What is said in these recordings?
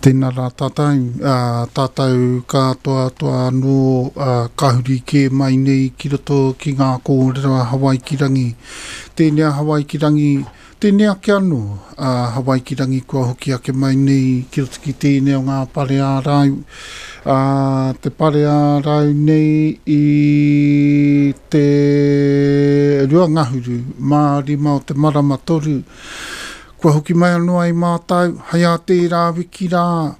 Tēnā rā tātou, tātou katoa no kahuri ke mai nei ki roto ki ngā kōrero Hawaikirangi. Tēnea Hawaikirangi, tēnea ke anō Hawaikirangi kua hoki ake mai nei ki roto ki tēnea o ngā pare ārau. Te pare ārau nei i te rua ngahuru, mārima o te marama toru. Kua hoki mai anō ai mātou, hai a tērā wiki rā,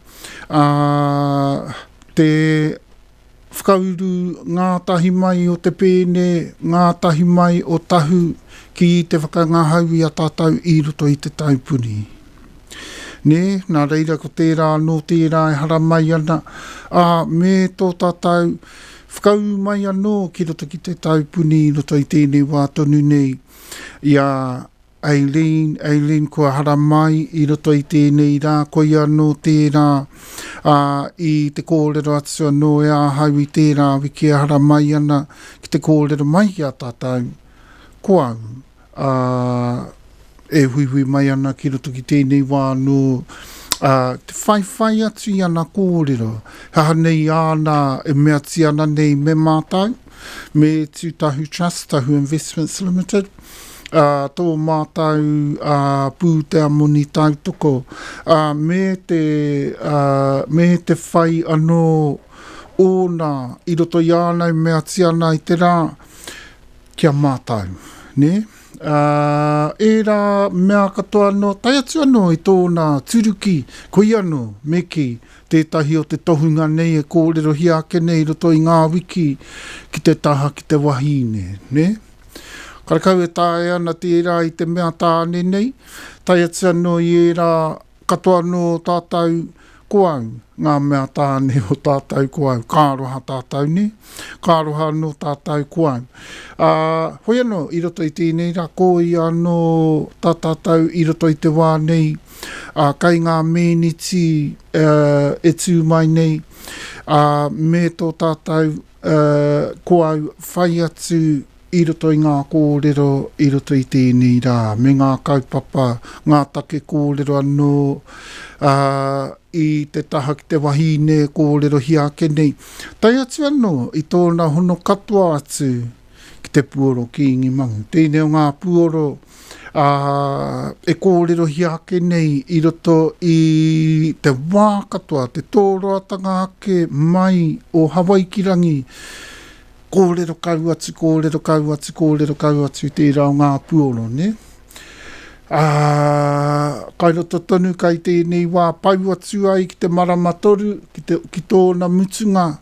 te whakauru ngā tahi mai o te pēne, ngā tahi mai o tahu ki te whakangahau i a tātou i roto i te taupuni. Ne, nā reira ko tērā no tērā e hara mai ana, me tō tātou whakau mai anō ki roto ki te taupuni i roto i tēnei wā tonu nei, ia Aileen, kua hara mai i roto i tēnei rā, koi anō tērā i te kōrero atu anō e āhau i tērā wiki hara mai ana ki te kōrero mai a tātou. Kua e hui mai ana ki roto ki tēnei wā no te whai atu i ana kōrero. Haha nei ana e mea ti ana nei me mātou, me Tūtahu Trust, Tahu Investments Limited. Tō mātou pūtea moni tautoko, me te whai anō ōna i roto i ānau mea tiana i te rā, kia mātou, ne? E rā mea katoa anō, tai atu anō i tōna turuki, koi anō, meki, tētahi o te tohunga nei e kōrero hiake nei roto i ngā wiki, ki te taha, ki te wahine, ne? Karakau e tāe ana tērā i te mea tāne nei, tai atu anō i e rā katoa anō tātou koau, ngā mea tāne o tātou koau, kāroha tātou ne, kāroha anō tātou koau. Hoi anō, i roto i tēnei rā, koi anō tātou i roto i te wā nei, kai ngā mēniti e tū mai nei, me tō tātou koau whai atu i roto i ngā kōrero, i roto i tēnei rā, me ngā kaupapa, ngā take kōrero anō, i te taha ki te wahine kōrero hiake nei. Tai atu anō, i tōna hono katoa atu ki te puoro ki ingi mangu. Tēnei o ngā puoro e kōrero hiake nei i roto i te wā katoa, te tōroatanga ake mai o Hawaikirangi, kōrero kau atu tērā o ngā puoro, ne? Kai roto tonu kai tēnei wā pau atu ai ki te marama toru, ki tōna mutunga,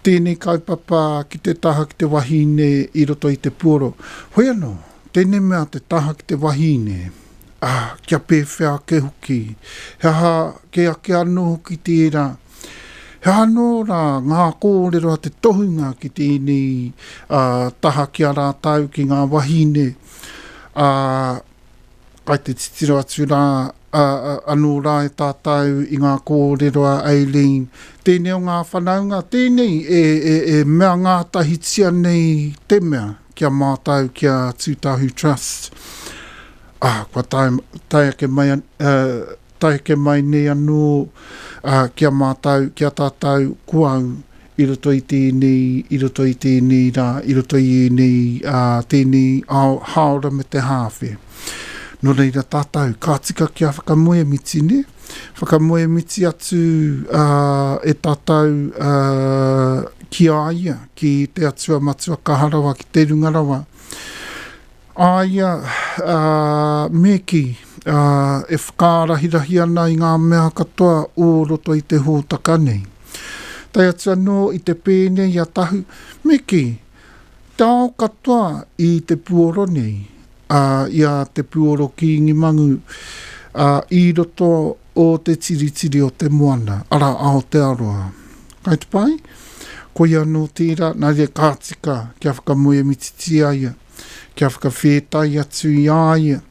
tēnei kaupapa ki te taha ki te wahine i roto i te puoro. Hoi anō, tēnei mea te taha ki te wahine, kia pēwhea ke hoki, hea ke ake anō hoki tērā, he anō rā ngā kōrero a te tohunga ki tēnei taha ki a rātau ki ngā wahine. Kai te titiro atu rā anō rā e tātou i ngā kōrero a Aileen. Tēnei o ngā whanaunga, tēnei e mea ngā tahitia nei te mea kia mātou kia Tūtahu Trust. Kua tai ke mai nei anō kia mātou, kia tātou kuau i roto i tēnei rā, i roto i nei tēnei haora me te hāwhe. No reira tātou, ka tika kia whakamoe miti ne? Whakamoe miti atu e tātou ki aia, ki te atua matua kaharawa, ki te rungarawa. Aia, meki, e whkārahirahi ana i ngā mea katoa o roto i te hōtaka nei. Tai atu anō i te pēne i a tahu, meki, tau katoa i te puoro nei, i a te puoro ki ingi mangu, i roto o te tiritiri o te moana, ara Aotearoa. Kai te pai? Koi anō tērā, nā rea kātika kia whakamoe mititi aia, kia whakawhetai atu i aia,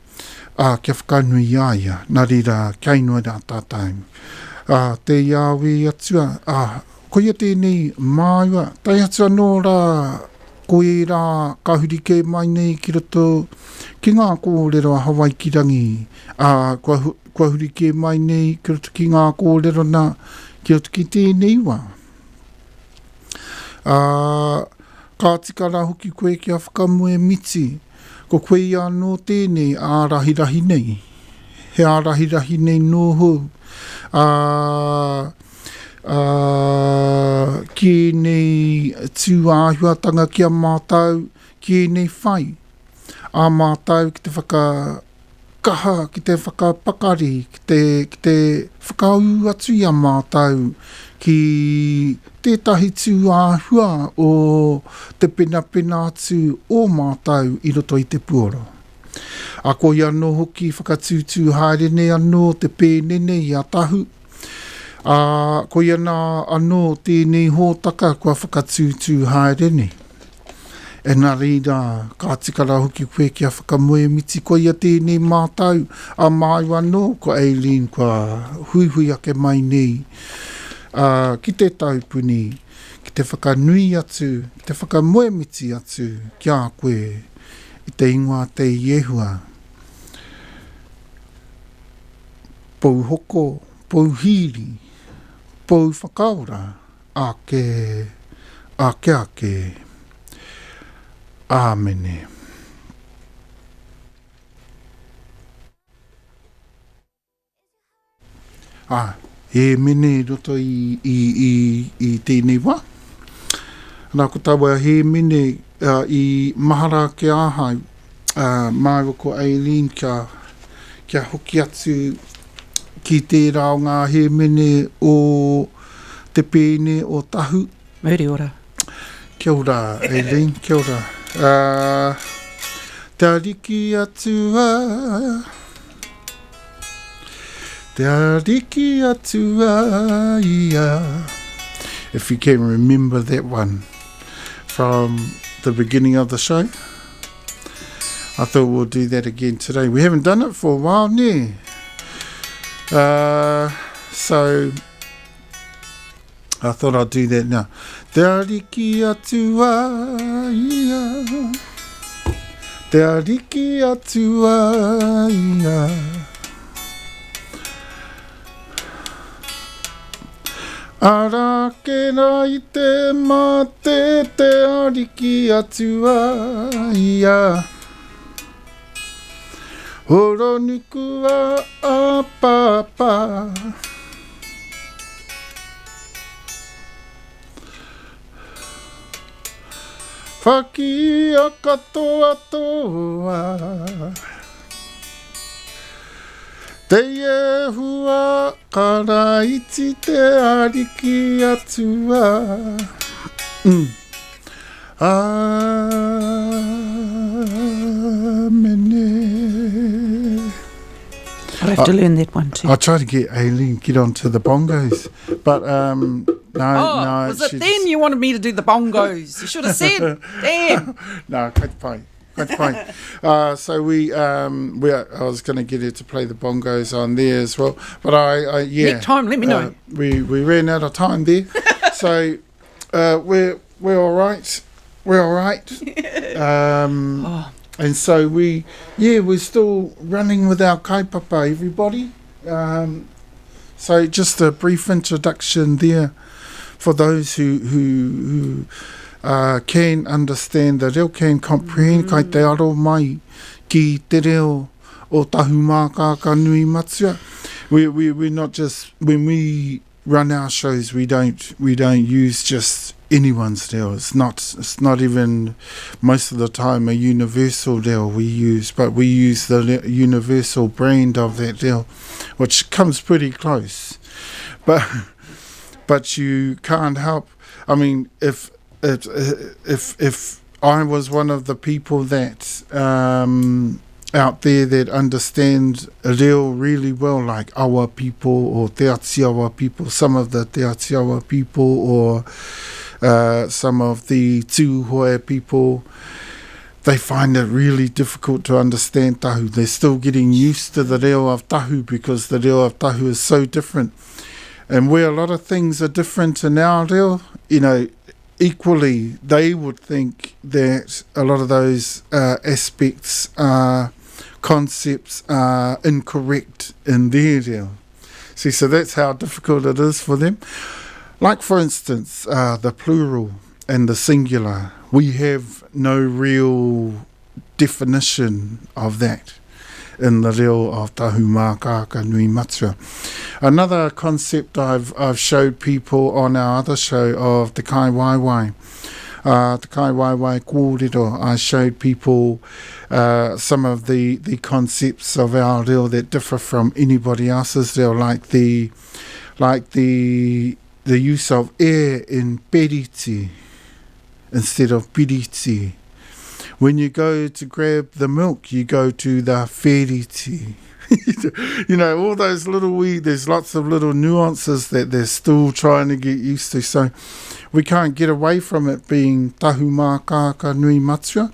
kia whakanui i aia, nā reira kia inoi rā tātou. Te Iawe atua, koia tēnei māua, tai atu anō rā koe rā ka hurike mai nei ki roto ki ngā kōrero a Hawaikirangi. Kua hurike mai nei ki roto ki ngā kōrero na ki roto ki tēnei wā. Ka tika rā hoki koe ki a whakamue miti. Ko koe anō tēnei a rahirahi nei. He a rahirahi nei nō hou. Ki nei tū āhuatanga ki a mātau, ki nei whai. A mātau ki te whakakaha, ki te whakapakari, ki te whakau atu i a mātau, ki tētahi tū āhua o te pena atu o mātau i roto i te puoro. A ko i anō hoki whakatūtū haere anō te pēnene i a tahu. Ko i anō tēnei hōtaka kua whakatūtū haere nei. E nā reira, ka tika rā hoki koe ki a whakamoe miti ko i a tēnei mātau. A māu anō, ko Aileen, kua hui ake mai nei. Ki te taupuni, ki te whakanui atu, ki te whakamoe miti atu, ki a koe, i te ingoa te iehua. Pou hoko, pou hiri, pou whakaora, ake. Āmene. He mene roto i tēnei wā. Nā ko taua he mene i mahara ke āhau, mai ko Aileen kia hoki atu ki tērā o ngā he mene o te pēne o tahu. Muri ora. Kia ora, Aileen, kia ora. Te ariki atua. Te ariki atua, ia. If you can remember that one from the beginning of the show. I thought we'll do that again today. We haven't done it for a while, ne? So I thought I'd do that now. Te ariki atua, ia. Te ariki atua, ia. Ara ke rā i te mate, te ariki atua, ia. Horo nukua a papa. Whaki a katoa toa. Te iehua karaiti te ariki atua. Amene. I'll have to learn that one too. I tried to get Aileen get onto the bongos, but no. Was it then you wanted me to do the bongos? You should have said, damn. No, quite fine. So I was going to get her to play the bongos on there as well, but yeah. Next time, let me know. We ran out of time there, so we're all right. We're all right. And so we're still running with our kaipapa, everybody. So just a brief introduction there for those who can understand the reo, can comprehend kai te aro mai ki te reo o tahumaka ka nui matua. We're not just, when we run our shows, we don't use just anyone's reo. It's not even most of the time a universal reo we use, but we use the universal brand of that reo, which comes pretty close. But you can't help. I mean, if I was one of the people that out there that understand reo really well, like awa people or te atiawa people, some of the te atiawa people, or some of the tūhoe people, they find it really difficult to understand tahu. They're still getting used to the reo of tahu because the reo of tahu is so different. And where a lot of things are different in our reo, equally, they would think that a lot of those aspects, concepts are incorrect in their reo. See, so that's how difficult it is for them. Like, for instance, the plural and the singular, we have no real definition of that in the reo of Tahumākāka Nui Matua. Another concept I've showed people on our other show of Te Kai Waiwai, Te Kai Waiwai Kōrero, I showed people some of the concepts of our reo that differ from anybody else's reo, like the use of air in periti instead of piriti. When you go to grab the milk, you go to the wheriti. You know, all those little there's lots of little nuances that they're still trying to get used to. So we can't get away from it being Tahumākāka Nui Matua,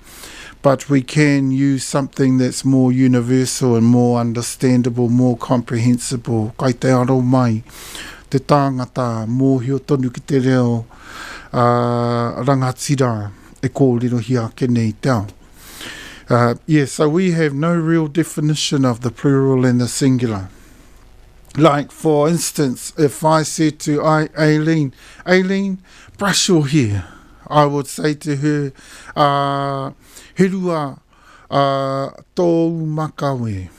but we can use something that's more universal and more understandable, more comprehensible. Kai te aro mai, te tāngata, mōhio tonu ki te reo rangatira. E kōrero hia kenei tau. So we have no real definition of the plural and the singular. Like, for instance, if I said to Aileen, brush your hair, I would say to her, Herua tōu makawe.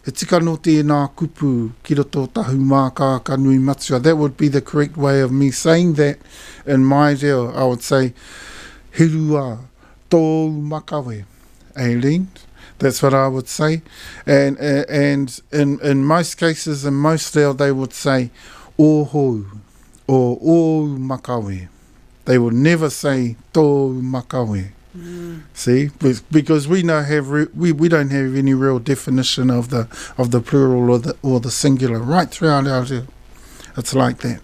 E tika no tēnā kupu ki roto Tahumākāka Nui Matua. That would be the correct way of me saying that in my reo. I would say, Herua tōu makawe. Aileen, that's what I would say. And in most cases, in most reo, they would say, Ohou, or O makawe. They would never say, tōu makawe. See, because we don't have any real definition of the plural or the singular right throughout our reo. It's like that.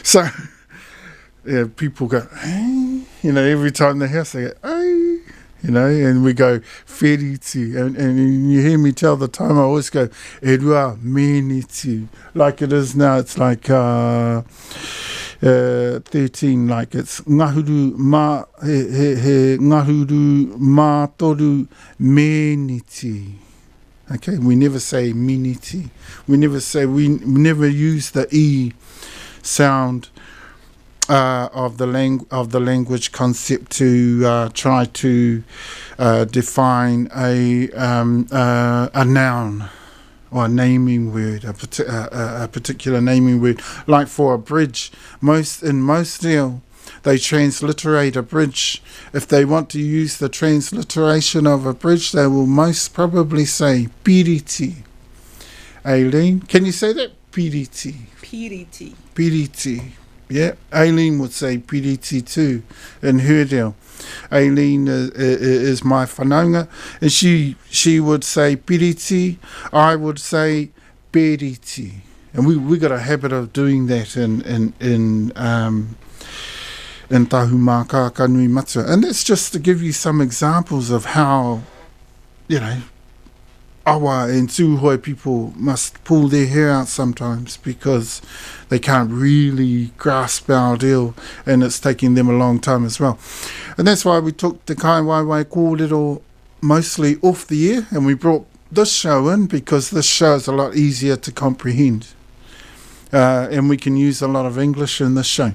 So yeah, people go, hey, you know, every time they hear, they go, hey, you know, and we go wheriti, and you hear me tell the time, I always go e rua meniti, like it is now. It's like 13, like it's ngahuru mātoru meniti. Okay, we never say miniti. We never use the e sound of the language concept to try to define a noun or a naming word, a particular naming word. Like for a bridge, in most reo, they transliterate a bridge. If they want to use the transliteration of a bridge, they will most probably say piriti. Aileen, can you say that? Piriti. Piriti. Piriti. Yeah, Aileen would say piriti too in her reo. Aileen is my whanaunga, and she would say piriti, I would say periti. And we got a habit of doing that in Tahumākāka Nui Matua. And that's just to give you some examples of how, you know, awa and tūhoi people must pull their hair out sometimes because they can't really grasp our reo, and it's taking them a long time as well. And that's why we took Te Kai Waiwai Kōrero mostly off the air, and we brought this show in because this show is a lot easier to comprehend. And we can use a lot of English in this show.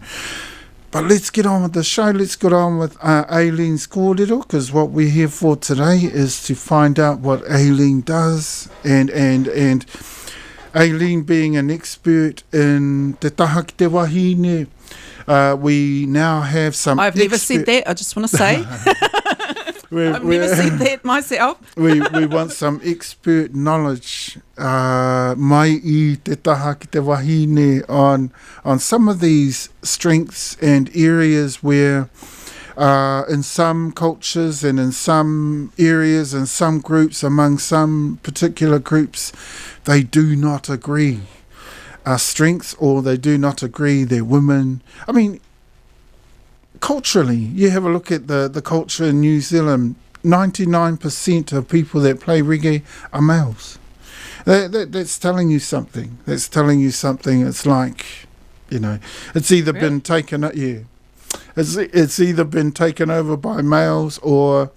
But let's get on with the show. Let's get on with Aileen's kōrero, because what we're here for today is to find out what Aileen does. And Aileen being an expert in te taha ki te wahine, we now have some... I've never said that, I just want to say. I've never said that myself. we want some expert knowledge mai I te taha ki te wahine on some of these strengths and areas where in some cultures and in some areas and some groups, among some particular groups, they do not agree strengths, or they do not agree they're women. I mean, culturally, you have a look at the culture in New Zealand, 99% of people that play reggae are males. That's telling you something. That's telling you something. It's like, you know, it's either been taken up, yeah. It's either been taken over by males, or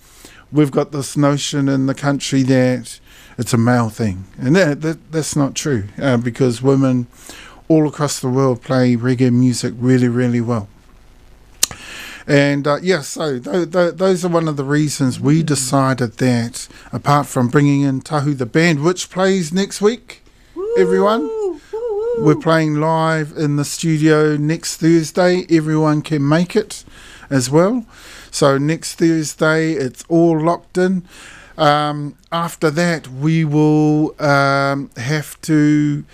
we've got this notion in the country that it's a male thing. And that's not true, because women all across the world play reggae music really, really well. And so those are one of the reasons we decided that, apart from bringing in Tahu the band, which plays next week, everyone, we're playing live in the studio next Thursday. Everyone can make it as well. So next Thursday, it's all locked in. After that, we will have to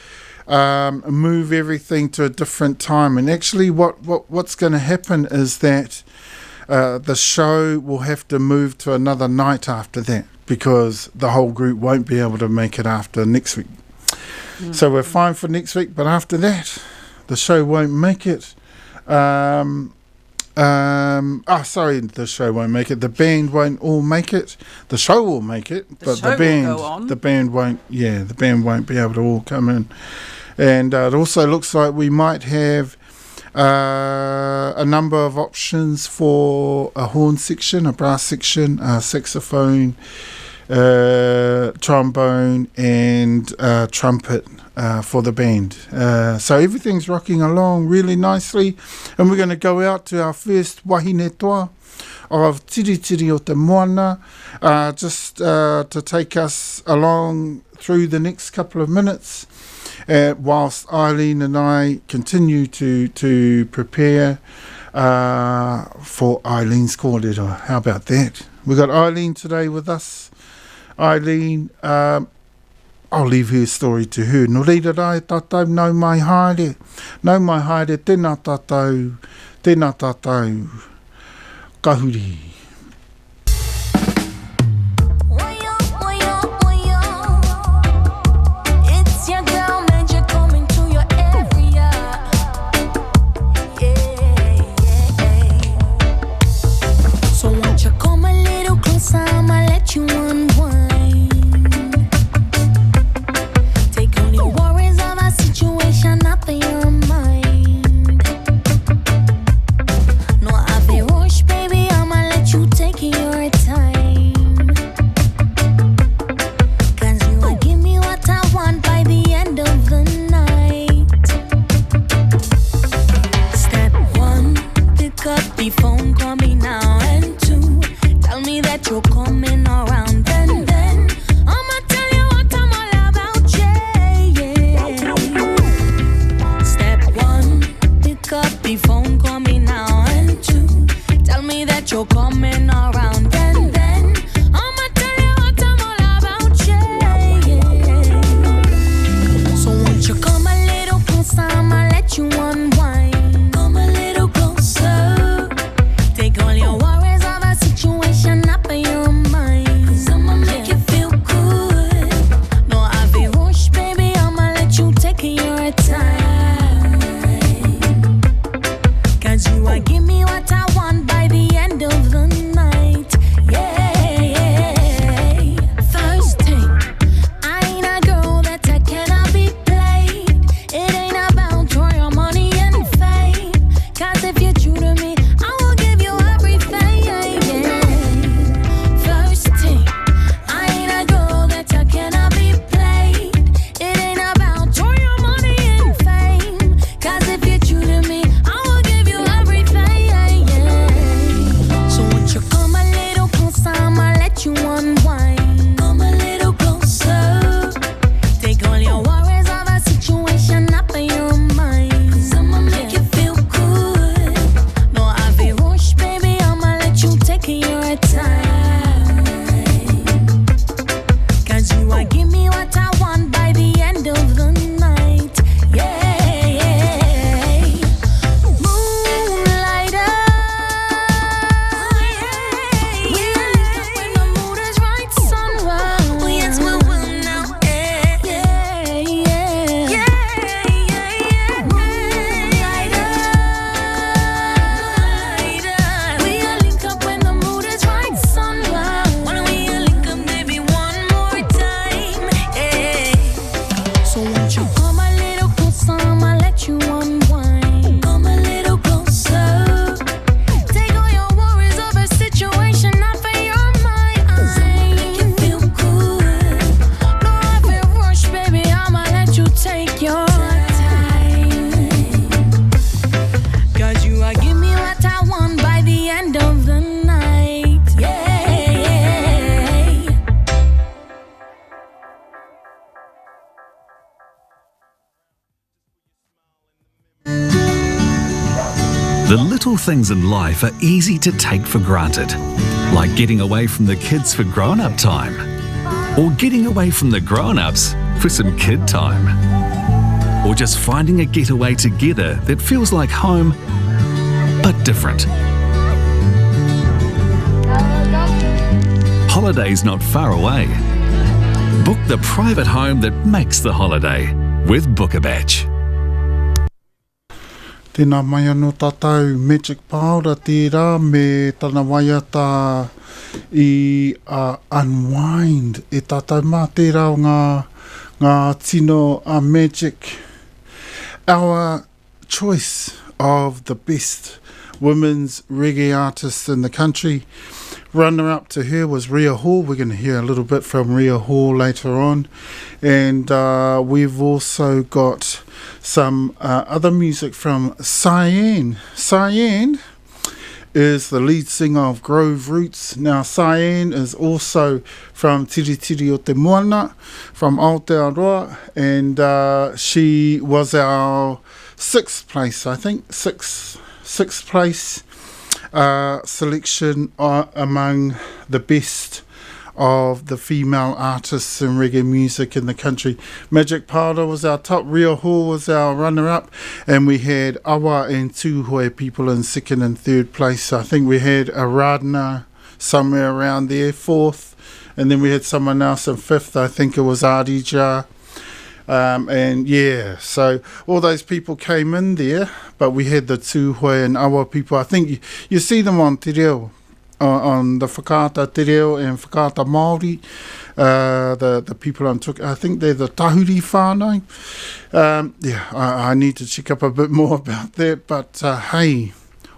move everything to a different time. And actually what's going to happen is that the show will have to move to another night after that, because the whole group won't be able to make it after next week. So we're fine for next week, but after that, the show won't make it. The show won't make it. The band won't all make it. The show will make it, but the band won't. Yeah, the band won't be able to all come in. And it also looks like we might have a number of options for a horn section, a brass section, a saxophone, trombone, and trumpet for the band. So everything's rocking along really nicely, and we're going to go out to our first wahine toa of Tiri Tiri o Te Moana, just to take us along through the next couple of minutes, whilst Eileen and I continue to prepare for Eileen's kōrero. How about that? We've got Eileen today with us. Eileen, I'll leave her story to her. No reira rai tātou, nau mai haere, tēnā tātou, kahuri. I'ma let you unwind. Take on your worries of our situation, up in your mind. No, I've been rushed, baby, I'ma let The little things in life are easy to take for granted, like getting away from the kids for grown-up time, or getting away from the grown-ups for some kid time, or just finding a getaway together that feels like home, but different. Holiday's not far away. Book the private home that makes the holiday with Book a Batch. Tēnā mai anō tātou Magic Powder tērā me tana waiata I Unwind. E tātou mā tērā o ngā tino Magic. Our choice of the best women's reggae artists in the country. Runner-up to her was Rhea Hall. We're going to hear a little bit from Rhea Hall later on. And we've also got some other music from Cyan. Cyan is the lead singer of Grove Roots. Now, Cyan is also from Tiritiri o Te Moana, from Aotearoa, and she was our sixth place selection among the best of the female artists in reggae music in the country. Magic Powder was our top, Rhea Hall was our runner-up, and we had Awa and Tūhoe people in second and third place. I think we had Aradna somewhere around there, fourth, and then we had someone else in fifth. I think it was Adija. And yeah, so all those people came in there, but we had the Tūhoe and Awa people. I think you see them on Te Reo, on the Whakaata Te Reo and Whakaata Māori, the people on I think they're the Tahuri whānau. Yeah, I need to check up a bit more about that, but hey,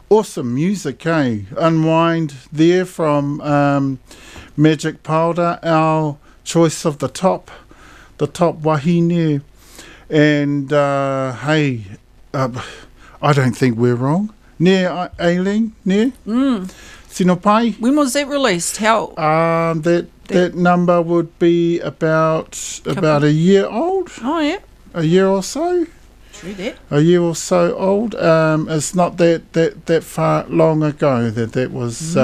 awesome music, hey? Unwind there from Magic Powder, our choice of the top wahine, and hey, I don't think we're wrong. Ne, Aileen, ne? Sino pai? When was that released? How? That number would be about a year old. Oh yeah. A year or so. True that. A year or so old. It's not that far long ago that was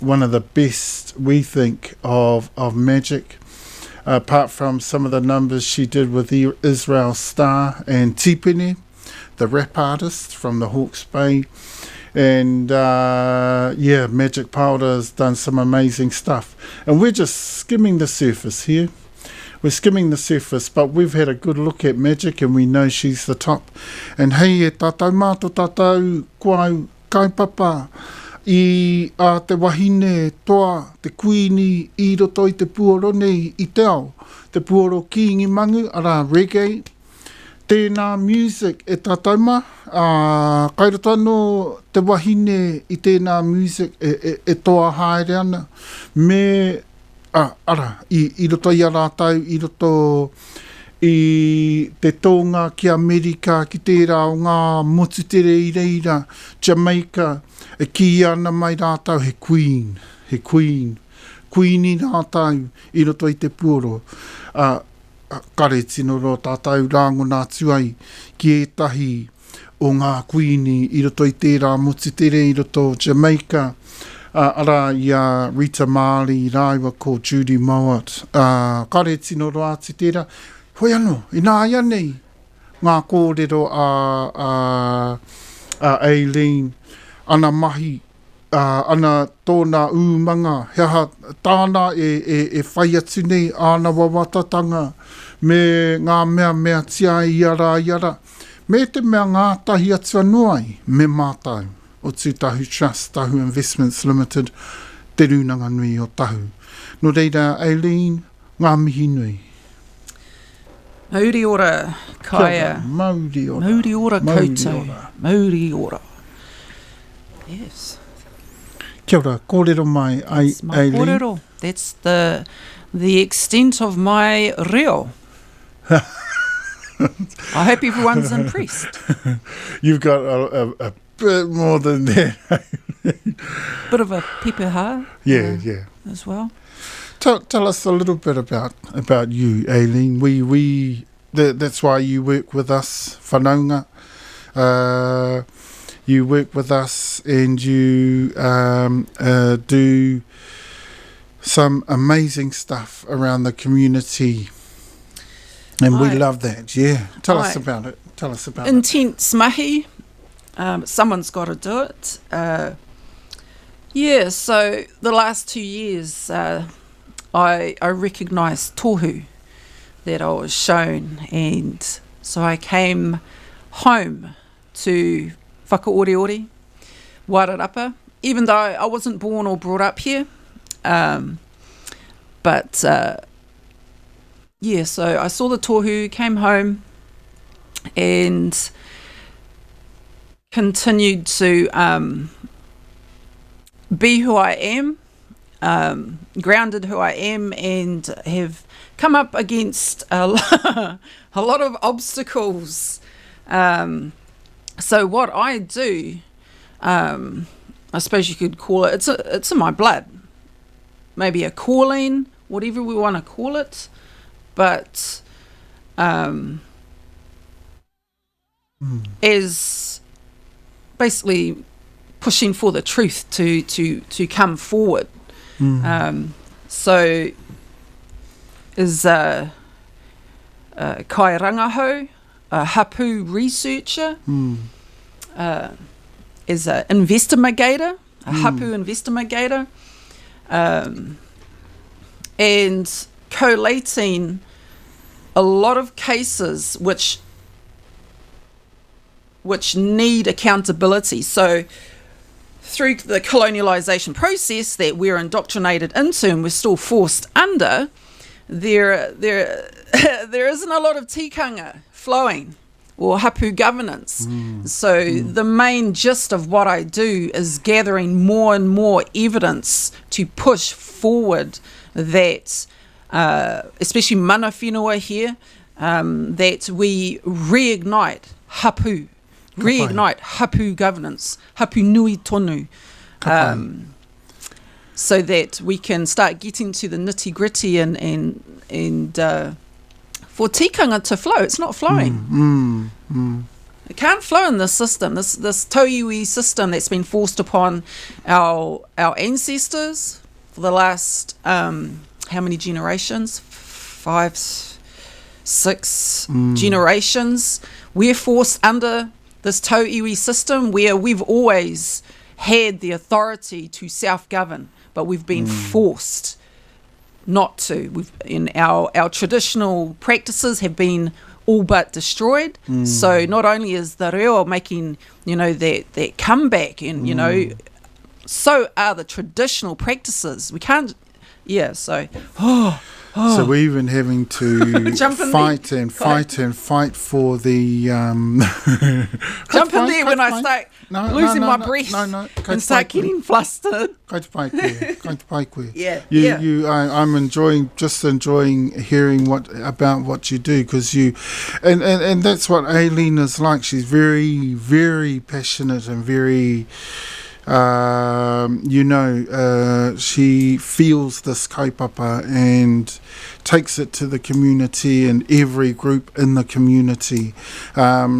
one of the best, we think, of Magic. Apart from some of the numbers she did with Israel Star and Tipene, the rap artist from the Hawke's Bay. And yeah, Magic Powder has done some amazing stuff. And we're just skimming the surface here. We're skimming the surface, but we've had a good look at Magic and we know she's the top. And hey, e tātou mātou tātou kaipapa. I te wahine toa, te kuini, I roto I te puoro nei I te ao. Te puoro ki ngi mangu, ara reggae. Tēnā music e tātauma. Kai roto anō te wahine I tēnā music e toa haere ana. Me, ara, I roto I a rātau, I roto I te tonga ki Amerika, ki tērā o ngā motu tere I reira, Jamaica, e ki ana mai rātau he queen, queeni rātau I roto I te puoro. Kare tino ro tātau rāngo nā tuai ki etahi o ngā queeni I roto I tērā motu tere I roto Jamaica. Ara ia Rita Marley, raiwa ko Judy Mowat. Kare tino ro atu tērā. Hoi anō, I nā ia nei, ngā kōrero a Aileen, ana mahi, ana tōna ūmanga, hea tāna e whai atu nei, āna wawatatanga, me ngā mea tia iara, me te mea ngātahi atu anuai, me mātau, o Tūtahu Trust, Tahu Investments Limited, te rūnanga nui o Tahu. No reira, Aileen, ngā mihi nui. Mauri ora, Kaea. Mauri ora. Mauri ora koutou. Mauri ora. Yes. Kia ora, kōrero mai, That's my Aileen. kōrero. That's the extent of my reo. I hope everyone's impressed. You've got a bit more than that. Bit of a pepeha. Yeah. As well. Tell us a little bit about you, Aileen. That's why you work with us, whanaunga. You work with us and you do some amazing stuff around the community. And we love that, yeah. Tell us about it. Intense mahi. Someone's got to do it. So the last 2 years, I recognised tohu that I was shown, and so I came home to whakaoreore, Wairarapa, even though I wasn't born or brought up here. So I saw the tohu, came home, and continued to be who I am, grounded who I am, and have come up against a lot of obstacles. So what I do, I suppose you could call it, it's in my blood, maybe a calling, whatever we want to call it, but is basically pushing for the truth to come forward. So is Kai Rangahau, a hapu researcher, is an investigator, a hapu investigator, and collating a lot of cases which need accountability. So through the colonialisation process that we're indoctrinated into and we're still forced under, there isn't a lot of tikanga flowing or hapu governance. So the main gist of what I do is gathering more and more evidence to push forward that, especially mana whenua here, that we reignite hapu. Reignite hapu governance, hapu nui tonu, so that we can start getting to the nitty gritty and for tikanga to flow. It's not flowing. It can't flow in this system, this tauiwi system that's been forced upon our ancestors for the last how many generations? 5, 6 generations. We're forced under this tauiwi system where we've always had the authority to self-govern, but we've been forced not to. Our traditional practices have been all but destroyed. So not only is the reo making, that comeback, and so are the traditional practices. We can't, So we're even having to fight for the... Jump in there when I start losing my breath and start getting flustered. I'm enjoying hearing about what you do, because and that's what Aileen is like. She's very, very passionate and very... she feels this kaupapa and takes it to the community and every group in the community.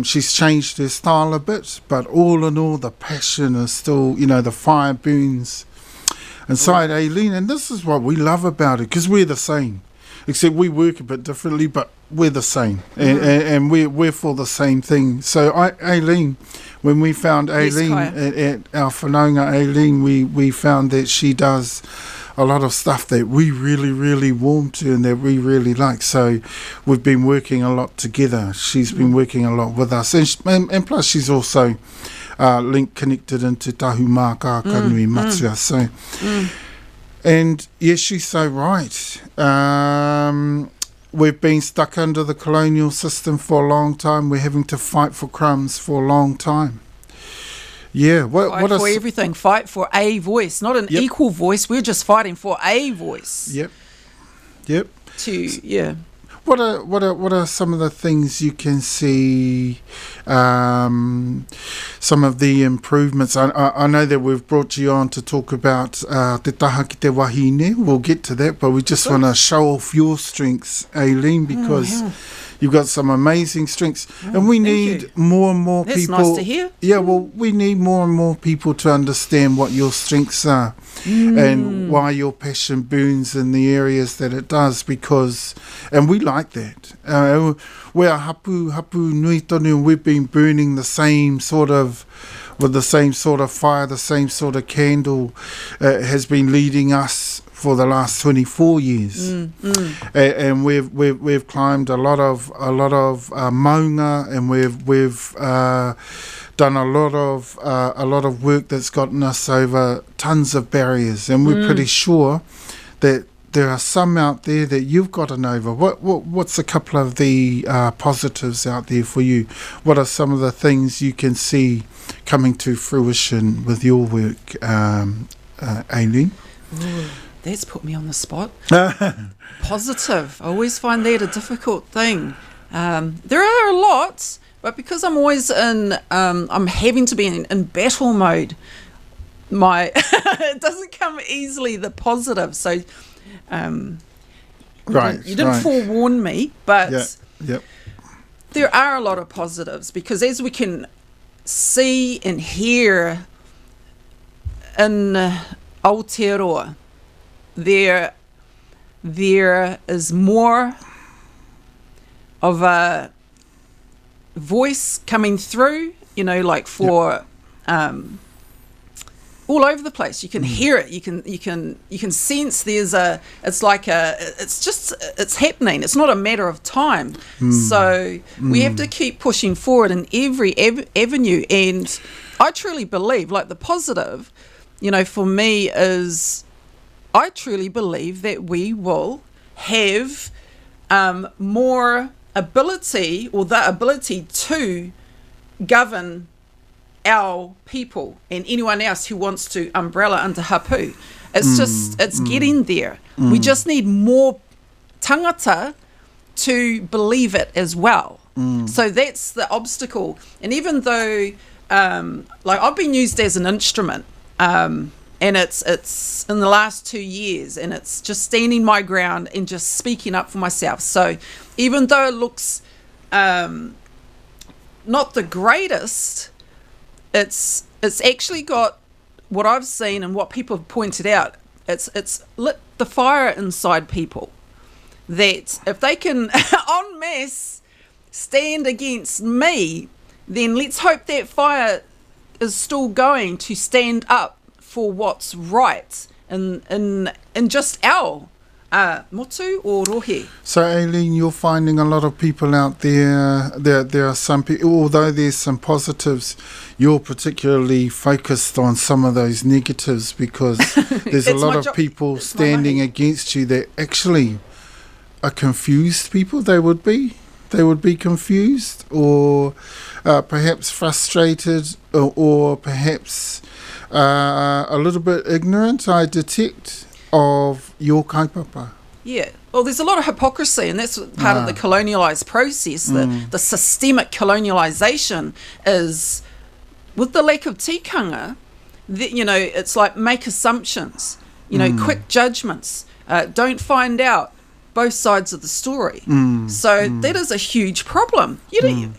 She's changed her style a bit, but all in all, the passion is still, the fire burns inside Aileen. And this is what we love about it, because we're the same, except we work a bit differently, but we're the same, and we're for the same thing. So Aileen, when we found Aileen at our whanaunga Aileen, we found that she does a lot of stuff that we really, really warm to and that we really like. So we've been working a lot together. She's been working a lot with us. And plus she's also connected into Tahu Maka Kaea Matiaha. So, and yes, she's so right. We've been stuck under the colonial system for a long time. We're having to fight for crumbs for a long time. Yeah. Fight for everything. Fight for a voice, not an equal voice. We're just fighting for a voice. Yep. What are some of the things you can see, some of the improvements? I know that we've brought you on to talk about te taha ki te wahine. We'll get to that, but we just want to show off your strengths, Aileen, because You've got some amazing strengths, and we need more and more That's people. nice to hear. Yeah, well, we need more and more people to understand what your strengths are and why your passion burns in the areas that it does, because, and we like that. We're hapu nui tonu, and we've been burning the same sort of, with the same sort of fire, the same sort of candle has been leading us for the last 24 years, and we've climbed a lot of maunga, and we've done a lot of work that's gotten us over tons of barriers, and we're pretty sure that there are some out there that you've gotten over. What's a couple of the positives out there for you? What are some of the things you can see coming to fruition with your work, Aileen? Ooh, that's put me on the spot. Positive. I always find that a difficult thing. There are a lot, but because I'm always I'm having to be in battle mode, it doesn't come easily, the positive. So, you didn't forewarn me, but there are a lot of positives, because as we can see and hear in Aotearoa, there is more of a voice coming through, like for all over the place. You can hear it. You can sense it's happening. It's not a matter of time. So we have to keep pushing forward in every avenue. And I truly believe, like, the positive, for me is, I truly believe that we will have more ability, or the ability to govern our people and anyone else who wants to umbrella under hapu. It's getting there. We just need more tangata to believe it as well. So that's the obstacle. And even though, I've been used as an instrument, and it's in the last 2 years, and it's just standing my ground and just speaking up for myself. So even though it looks not the greatest, it's actually got, what I've seen and what people have pointed out, it's lit the fire inside people, that if they can en masse stand against me, then let's hope that fire is still going to stand up for what's right in just our motu or rohe. So, Aileen, you're finding a lot of people out there, there are some people, although there's some positives, you're particularly focused on some of those negatives, because there's a lot of people standing against you that actually are confused people. They would be confused, or perhaps frustrated, or perhaps a little bit ignorant, I detect, of your kaupapa. Yeah. Well, there's a lot of hypocrisy, and that's part of the colonialised process. The systemic colonialisation is, with the lack of tikanga, it's like make assumptions, quick judgments, don't find out both sides of the story. So that is a huge problem.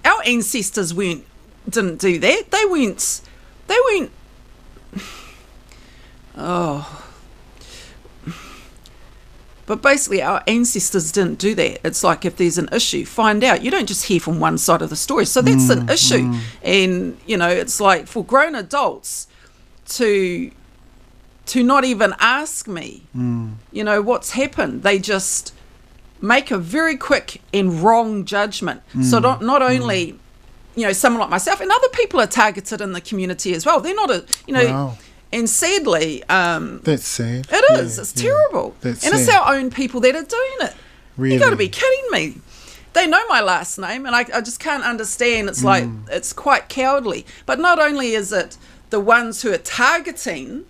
Our ancestors didn't do that. They went. But basically, our ancestors didn't do that. It's like, if there's an issue, find out. You don't just hear from one side of the story. So that's an issue. And, it's like, for grown adults to not even ask me, what's happened. They just make a very quick and wrong judgment. So not only, someone like myself, and other people are targeted in the community as well. They're not Wow. And sadly, that's sad. It is. It's terrible. That's and sad. it's our own people that are doing it. Really? You got to be kidding me. They know my last name, and I just can't understand. It's like, it's quite cowardly. But not only is it the ones who are targeting,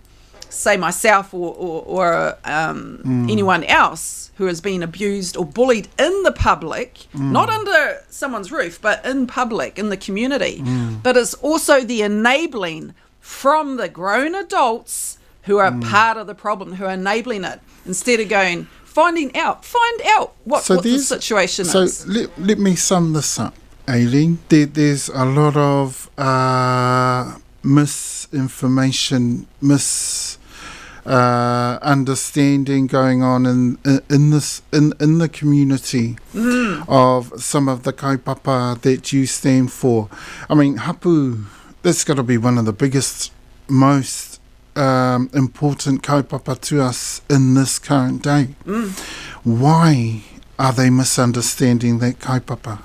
say myself or anyone else who has been abused or bullied in the public, not under someone's roof, but in public, in the community. But it's also the enabling from the grown adults who are part of the problem, who are enabling it, instead of going, Find out what the situation is. So let me sum this up, Aileen. There's a lot of misinformation, understanding going on in the community of some of the kaupapa that you stand for. I mean, hapu, that's got to be one of the biggest, most important kaupapa to us in this current day. Why are they misunderstanding that kaupapa?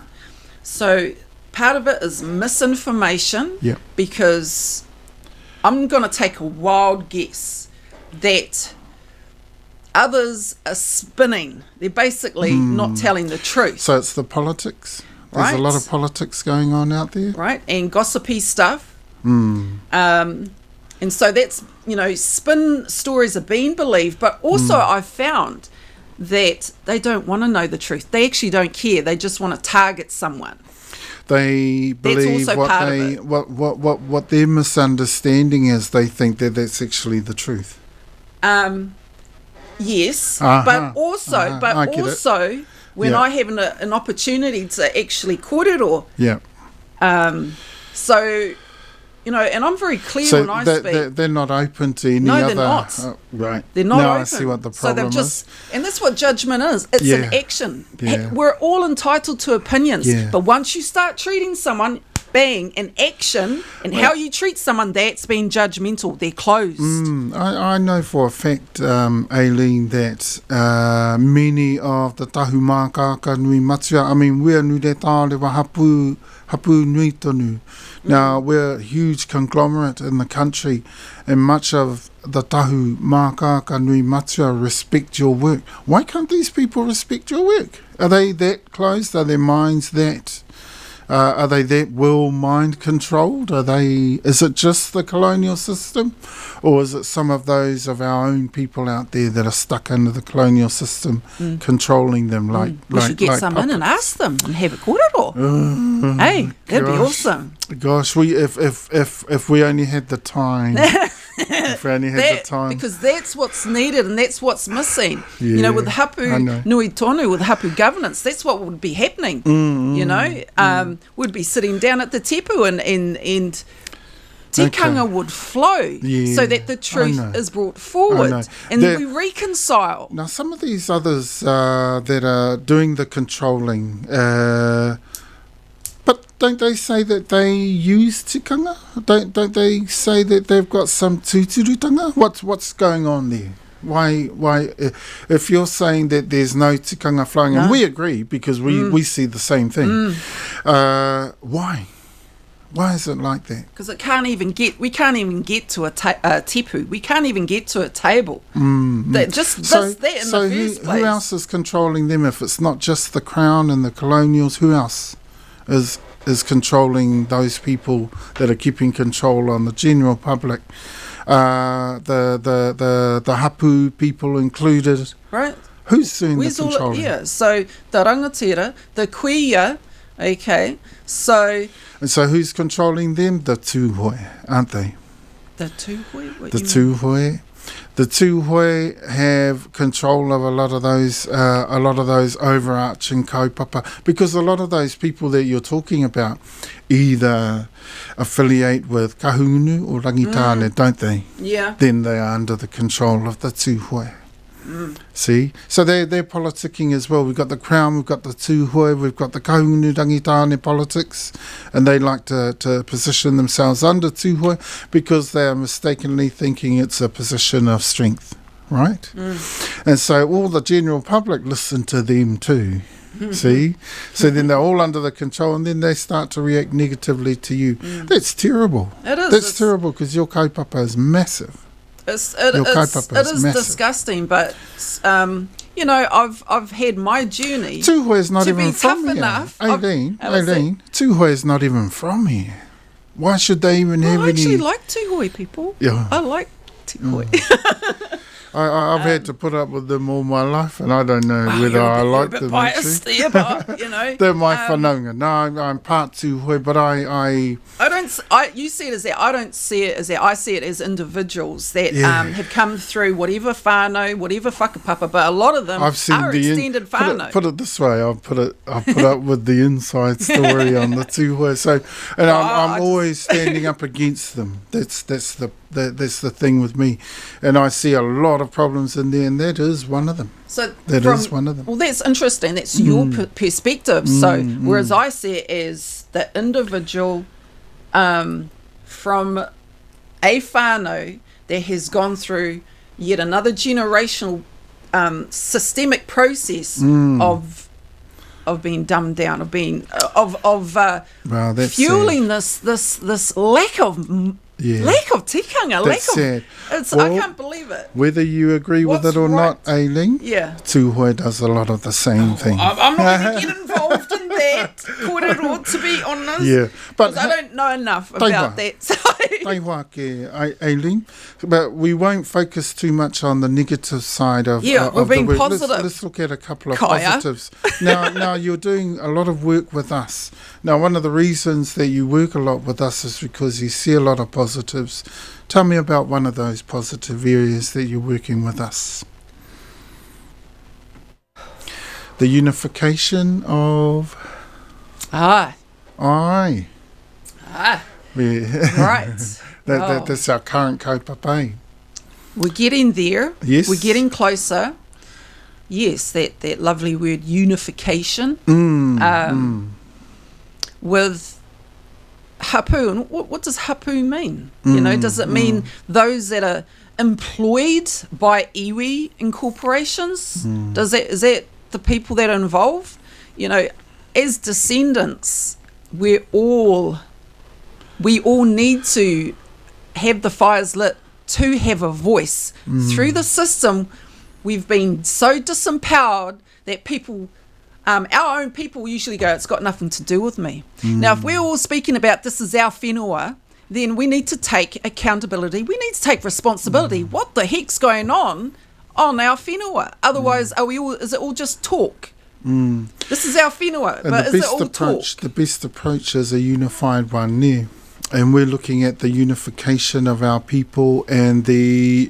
So part of it is misinformation, because I'm going to take a wild guess that others are spinning. They're basically not telling the truth. So it's the politics. There's a lot of politics going on out there. Right, and gossipy stuff. And so that's, spin stories are being believed, but also I've found that they don't want to know the truth. They actually don't care. They just want to target someone. They believe what their misunderstanding is. They think that that's actually the truth. Yes, but also when I have an opportunity to actually kōrero. So, and I'm very clear when I speak. They're not open to any other... No, they're not. Right. They're not open. I see what the problem is. And that's what judgment is. It's an action. We're all entitled to opinions. But once you start treating someone, bang, an action, and how you treat someone, that's being judgmental. They're closed. I know for a fact, Aileen, that many of the tahu mākaka nui matua, I mean, we're nui re tārewa hapu nui tonu. Now, we're a huge conglomerate in the country, and much of the tahu mākaka nui matua respect your work. Why can't these people respect your work? Are they that closed? Are their minds that... are they that well mind controlled? Is it just the colonial system, or is it some of those of our own people out there that are stuck under the colonial system, controlling them? We should get some in and ask them and have a kōrero. Hey, that'd be awesome. Gosh, if we only had the time. If we only had the time. Because that's what's needed and that's what's missing. With hapu nui tonu, with hapu governance, that's what would be happening. We'd be sitting down at the tepu and tikanga would flow so that the truth is brought forward and we reconcile. Now, some of these others that are doing the controlling, but don't they say that they use tikanga? Don't they say that they've got some tuturutanga? What's going on there? Why? If you're saying that there's no tikanga flowing, and we agree because we see the same thing, why? Why is it like that? Because we can't even get to a tepu. We can't even get to a table. That just does that in the first place. Who else is controlling them? If it's not just the Crown and the colonials, who else is controlling those people that are keeping control on the general public? The hapu people included. Right. Who's doing the controlling? So the rangatira, the kuia, okay. So who's controlling them? The tūhoe, aren't they? The tūhoe? The tūhoe. The tūhoe have control of a lot of those overarching kaupapa, because a lot of those people that you're talking about either affiliate with kahungunu or rangitane, don't they? Yeah. Then they are under the control of the tūhoe. See? So they're politicking as well. We've got the Crown, we've got the tūhoe, we've got the kahungunu rangitane politics, and they like to position themselves under tūhoe because they are mistakenly thinking it's a position of strength, right? And so all the general public listen to them too. See? So then they're all under the control, and then they start to react negatively to you. That's terrible. It is. That's terrible because your kaupapa is massive. It is disgusting, but I've had my journey. Tūhoe is not even from here. Aileen, Tūhoe is not even from here. Why should they even have any? I actually like Tūhoe people. Yeah, I like Tūhoe. I've had to put up with them all my life, and I don't know whether I like them. Biased there, but you know, they're my whanaunga. No, I'm part tūhoe, but you see it as that. I don't see it as that. I see it as individuals that have come through whatever whānau, whatever whakapapa, but a lot of them I've seen are extended whānau. Put it this way, I've put up with the inside story on the tūhoe. So, and I'm always standing up against them. That's the thing with me, and I see a lot of problems in there, and that is one of them. So is one of them. Well, that's interesting. That's your perspective. So whereas I see it as the individual from a whānau that has gone through yet another generational systemic process of being dumbed down, of being fueling this lack of tikanga, sad. I can't believe it. Whether you agree with it or not, Aileen, tūhoe does a lot of the same thing. I'm not going to get involved in that, kōrero, to be honest. Yeah, but I don't know enough about that. Aileen, but we won't focus too much on the negative side of we're being the work. positive. Let's look at a couple of Kaea. positives. Now you're doing a lot of work with us. Now, one of the reasons that you work a lot with us is because you see a lot of positives. Tell me about one of those positive areas that you're working with us. The unification of... Aye. Right. That's our current kaupapa. We're getting there. Yes. We're getting closer. Yes, that lovely word, unification. With hapu. And what does hapu mean? You know, does it mean those that are employed by iwi and corporations? Is that the people that are involved? You know, as descendants, we all need to have the fires lit to have a voice. Through the system, we've been so disempowered that people, our own people usually go, it's got nothing to do with me. Now, if we're all speaking about this is our whenua, then we need to take accountability. We need to take responsibility. What the heck's going on our whenua? Otherwise, is it all just talk? This is our whenua, but is it all talk? The best approach is a unified one there. And we're looking at the unification of our people and the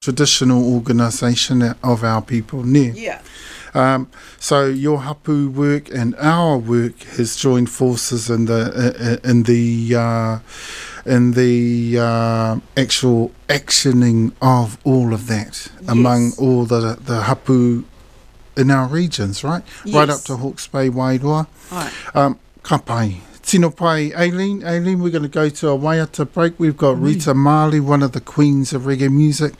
traditional organisation of our people there. Yeah. So your hapu work and our work has joined forces in the actual actioning of all of that among all the hapu in our regions, right? Yes. Right up to Hawke's Bay, Wairoa. Right. Ka pai. Tino pai, Aileen, we're going to go to a waiata break. We've got Rita Marley, one of the queens of reggae music.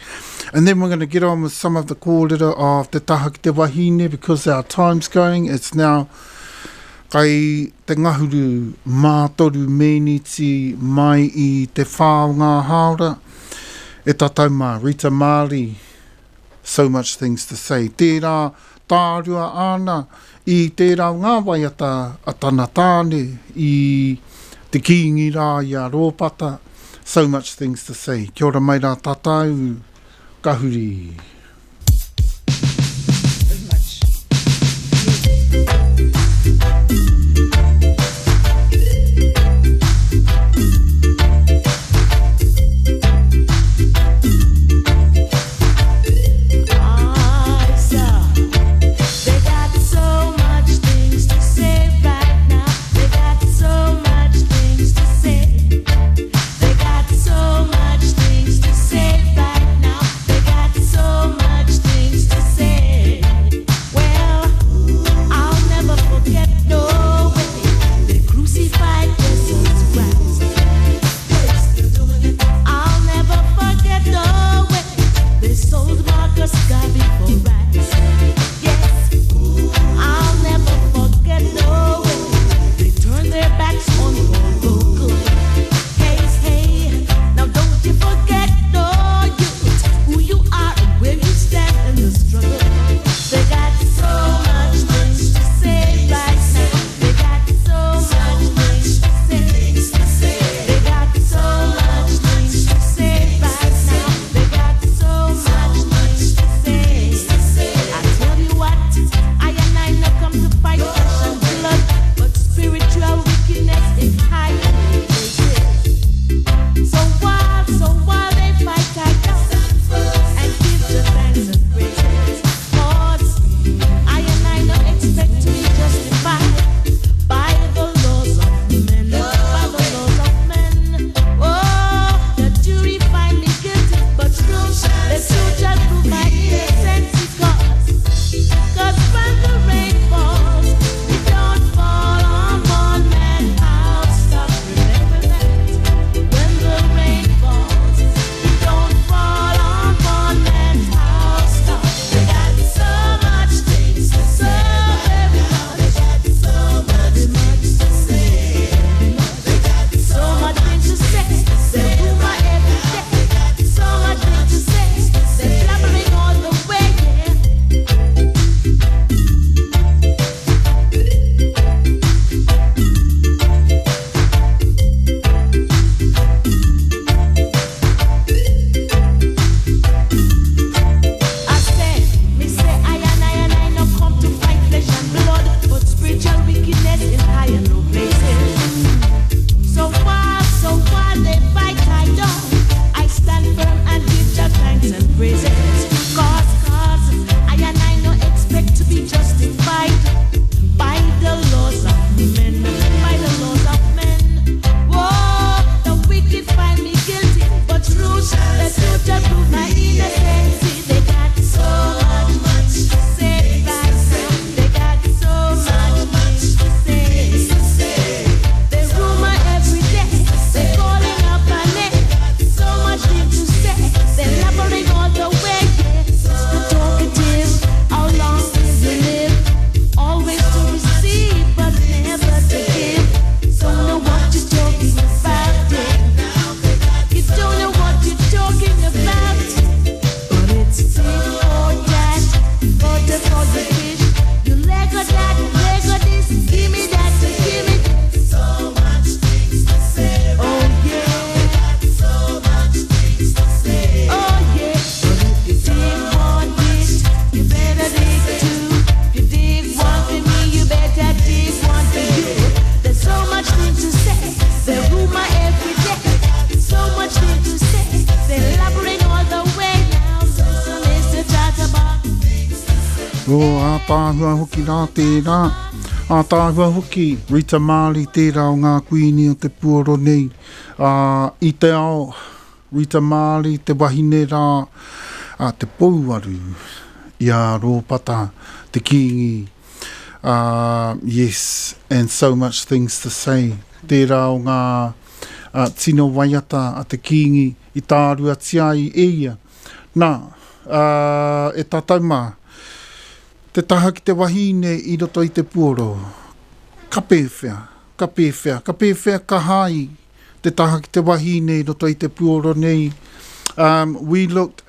And then we're going to get on with some of the kōrero of Te Taha Ki Te Wahine because our time's going. It's now kai te ngahuru mātoru mēniti mai I te whāonga haora. E tātou mā, Rita Marley. So much things to say. Tērā tārua ana. I tērā ngā waiata a tana tāne, I te kiingi rā I a rōpata. So much things to say. Kia ora mai rā tātou, kahuri. So O a tāhua hoki nā tērā. A tāhua hoki, Rita Māli tērā o ngā kuini o te puoro nei. I te ao, Rita Māli, te wahine rā, te pouaru, I a rōpata, te kingi. Yes, and so much things to say. Tērā o ngā tino waiata a te kingi, I tārua tia I eia. Nā, e tatauma, te taha ki te wahine I roto I te puoro. Ka pēwhea, ka hai. Te taha ki te wahine I roto I te puoro nei. We've looked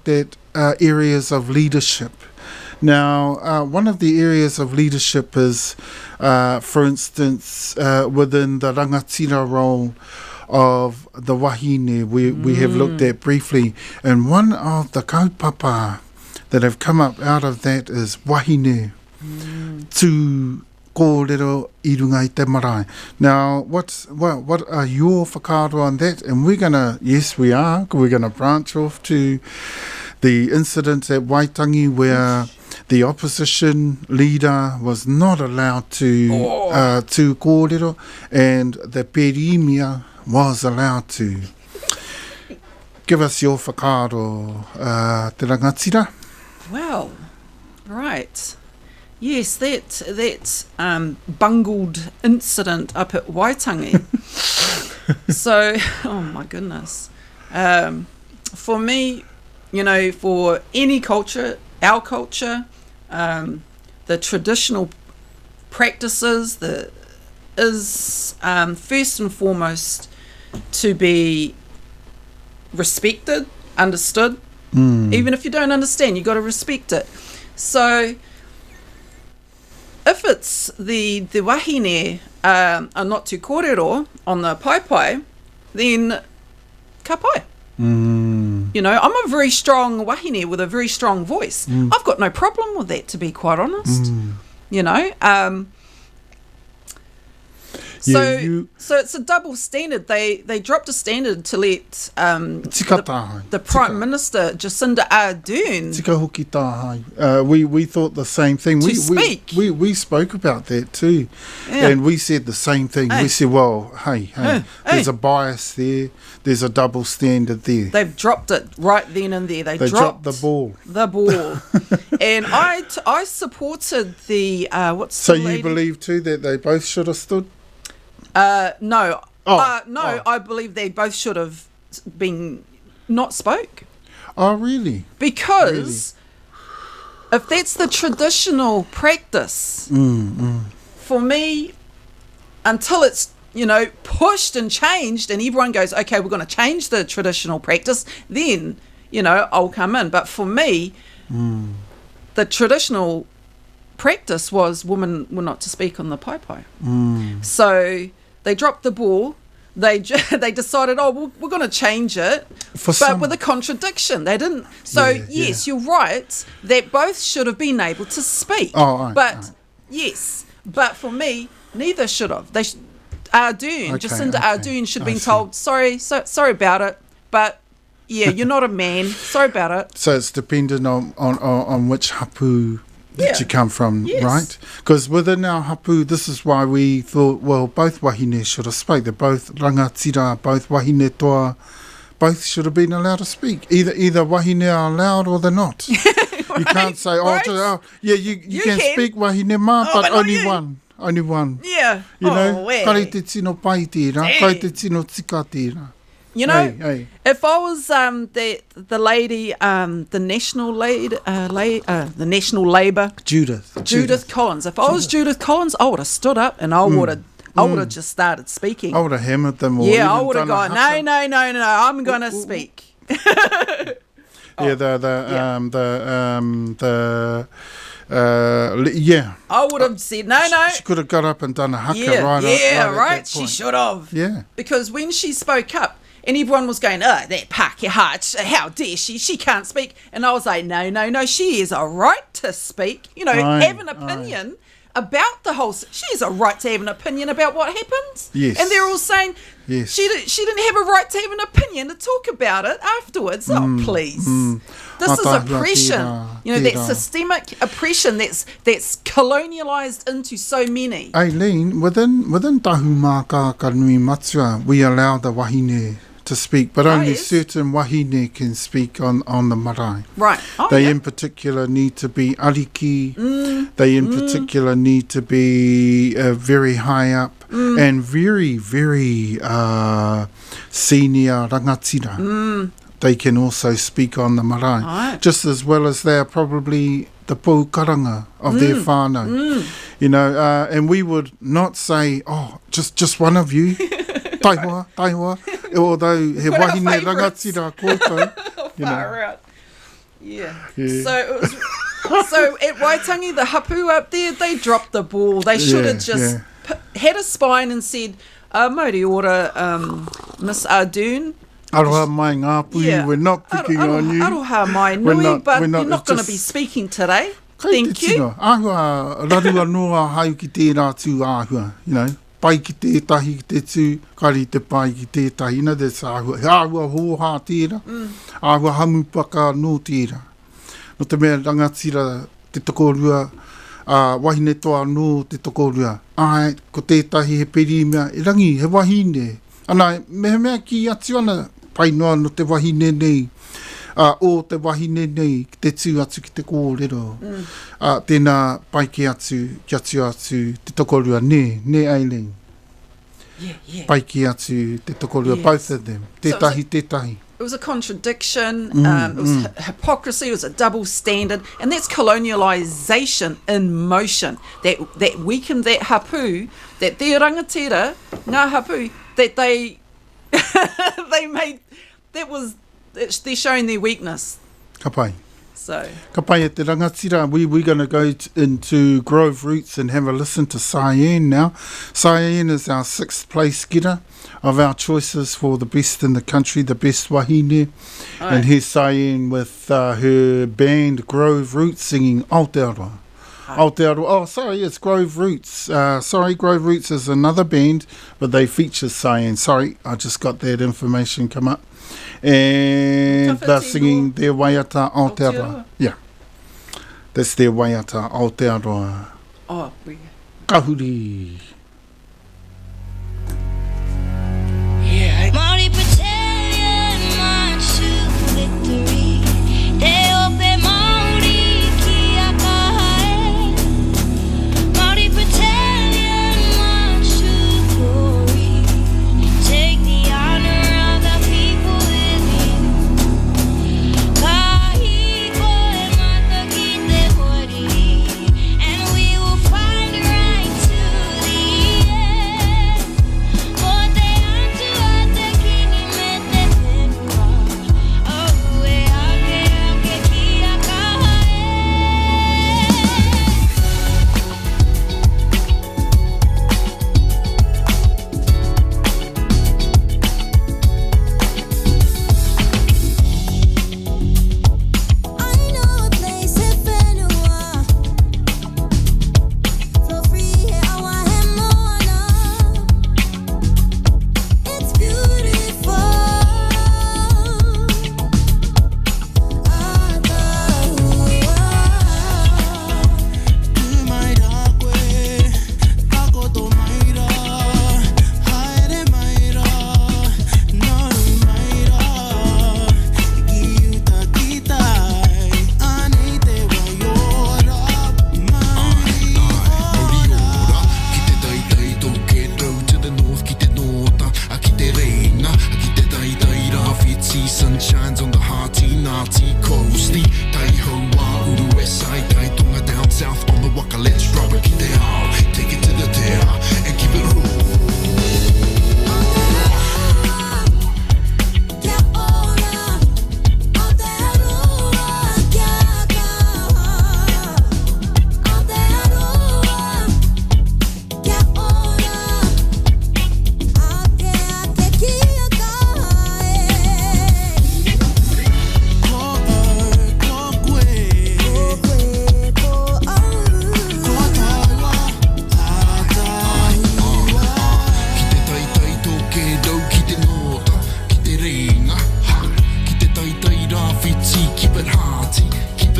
at areas of leadership. Now, one of the areas of leadership is, for instance, within the rangatira role of the wahine, we have looked at briefly. And one of the kaupapa that have come up out of that is wahine to kōrero I runga I te marae. Now, what are your whakaaro on that? And we're going to branch off to the incident at Waitangi where the opposition leader was not allowed to kōrero, and the perimia was allowed to. Give us your whakaaro, te rangatira. Well, right. Yes, that bungled incident up at Waitangi. So, oh my goodness. For me, for any culture, our culture, the traditional practices is first and foremost to be respected, understood. Even if you don't understand, you got to respect it. So if it's the wahine are not too kōrero on the pai, then ka pai. I'm a very strong wahine with a very strong voice. I've got no problem with that, to be quite honest. So it's a double standard. They dropped a standard to let the Prime Minister Jacinda Ardern tika hoki tāhai. We thought the same thing. Speak. We spoke about that too, and we said the same thing. We said, well, hey, there's a bias there. There's a double standard there. They've dropped it right then and there. They dropped the ball. And I supported the So you believe too that they both should have stood? No. I believe they both should have been not spoke. Oh, really? Because if that's the traditional practice, for me, until it's, pushed and changed and everyone goes, okay, we're going to change the traditional practice, then, I'll come in. But for me, the traditional practice was women were not to speak on the pai. So they dropped the ball. They decided, we're going to change it, with a contradiction. They didn't. So yes, you're right. That both should have been able to speak. Yes, but for me, neither should have. Jacinda Ardern should have been told, sorry about it, but you're not a man. Sorry about it. So it's dependent on which hapu that you come from, right? Because within our hapu, this is why we thought, well, both wahine should have spoke. They're both rangatira, both wahine toa, both should have been allowed to speak. Either wahine are allowed or they're not. Right, you can't say, you can speak wahine ma, but only one. Only one. Yeah. Kare te tino pai tērā, kare te tino tika tērā. If I was the lady, the National Labour, Judith Collins. If I was Judith Collins, I would have stood up and I would have just started speaking. I would have hammered them all. Yeah, I would have gone, no, I'm going to speak. I would have said no. She could have got up and done a haka right. She should have. Yeah. Because when she spoke up, and everyone was going, that Pākehā, how dare she? She can't speak. And I was like, no, she has a right to speak. Have an opinion about the whole. She has a right to have an opinion about what happened. Yes. And they're all saying she didn't have a right to have an opinion to talk about it afterwards. Oh, please. This is Atahua oppression. tērā, You know, that tērā. systemic oppression that's colonialised into so many. Aileen, within Tahumaka Kanui Matua, we allow the wahine to speak, but only yes. certain wahine can speak on the marae. Right. Oh, They yeah. in particular need to be ariki. They in particular need to be very high up and very, very senior rangatira. They can also speak on the marae, Right. just as well as they are probably the poukaranga of their whānau. You know, and we would not say, oh, just one of you, taihua, taihua, although he One of our wahine favourites. rangatira koutou. You know. Far out. Yeah. Yeah. So it was. So at Waitangi, the hapu up there, they dropped the ball. They should have just had a spine and said, "Mauri ora, Miss Ardern." Aroha mai ngā pui, we're not picking on you. Aroha mai We're nui, not- but we're you're not- not going to just- be speaking today. Kei Thank te you. tino. Āhua, rarua noa hau ki tērā tū āhua, you know. Pai ki tētahi ki te tū, kari te pai ki tētahi. You know, that's āhua. Āhua hoha tērā. Āhua hamupaka no tērā. No te mea rangatira te tokorua, wahine toa no te tokorua. Ai, ko tētahi he perimea, e rangi, he wahine. Ana, mea ki atu ana, pai noa no te wahine nei. O te wahine nei, ki te tū atu ki te kōrero. Tēnā pai ki atu te tokorua, ne Aileen. Yeah. Pai ki atu te tokorua, Yes. both of them. Tētahi. It was a contradiction. It was hypocrisy. It was a double standard, and that's colonialisation in motion. That weakened that hapu, that te rangatira, ngā hapu, that they they made. That was they're showing their weakness. Ka pai. So Ka pai e te rangatira, we're going to go into Grove Roots and have a listen to Cyan now. Cyan is our 6th place getter of our choices for the best in the country, the best wahine. And here's Cyan with her band Grove Roots singing Aotearoa. Aotearoa. Oh, sorry, it's Grove Roots. Grove Roots is another band, but they feature Cyan. Sorry, I just got that information come up. And they're singing their waiata Aotearoa. Yeah. That's their waiata Aotearoa. oh, we Kahuri. Maori Battalion march to victory. Te ope Maori ki a kahae. Maori Battalion march to glory. Take the honor of the people within. Kahiko e mata ki te hori. And we will find right to the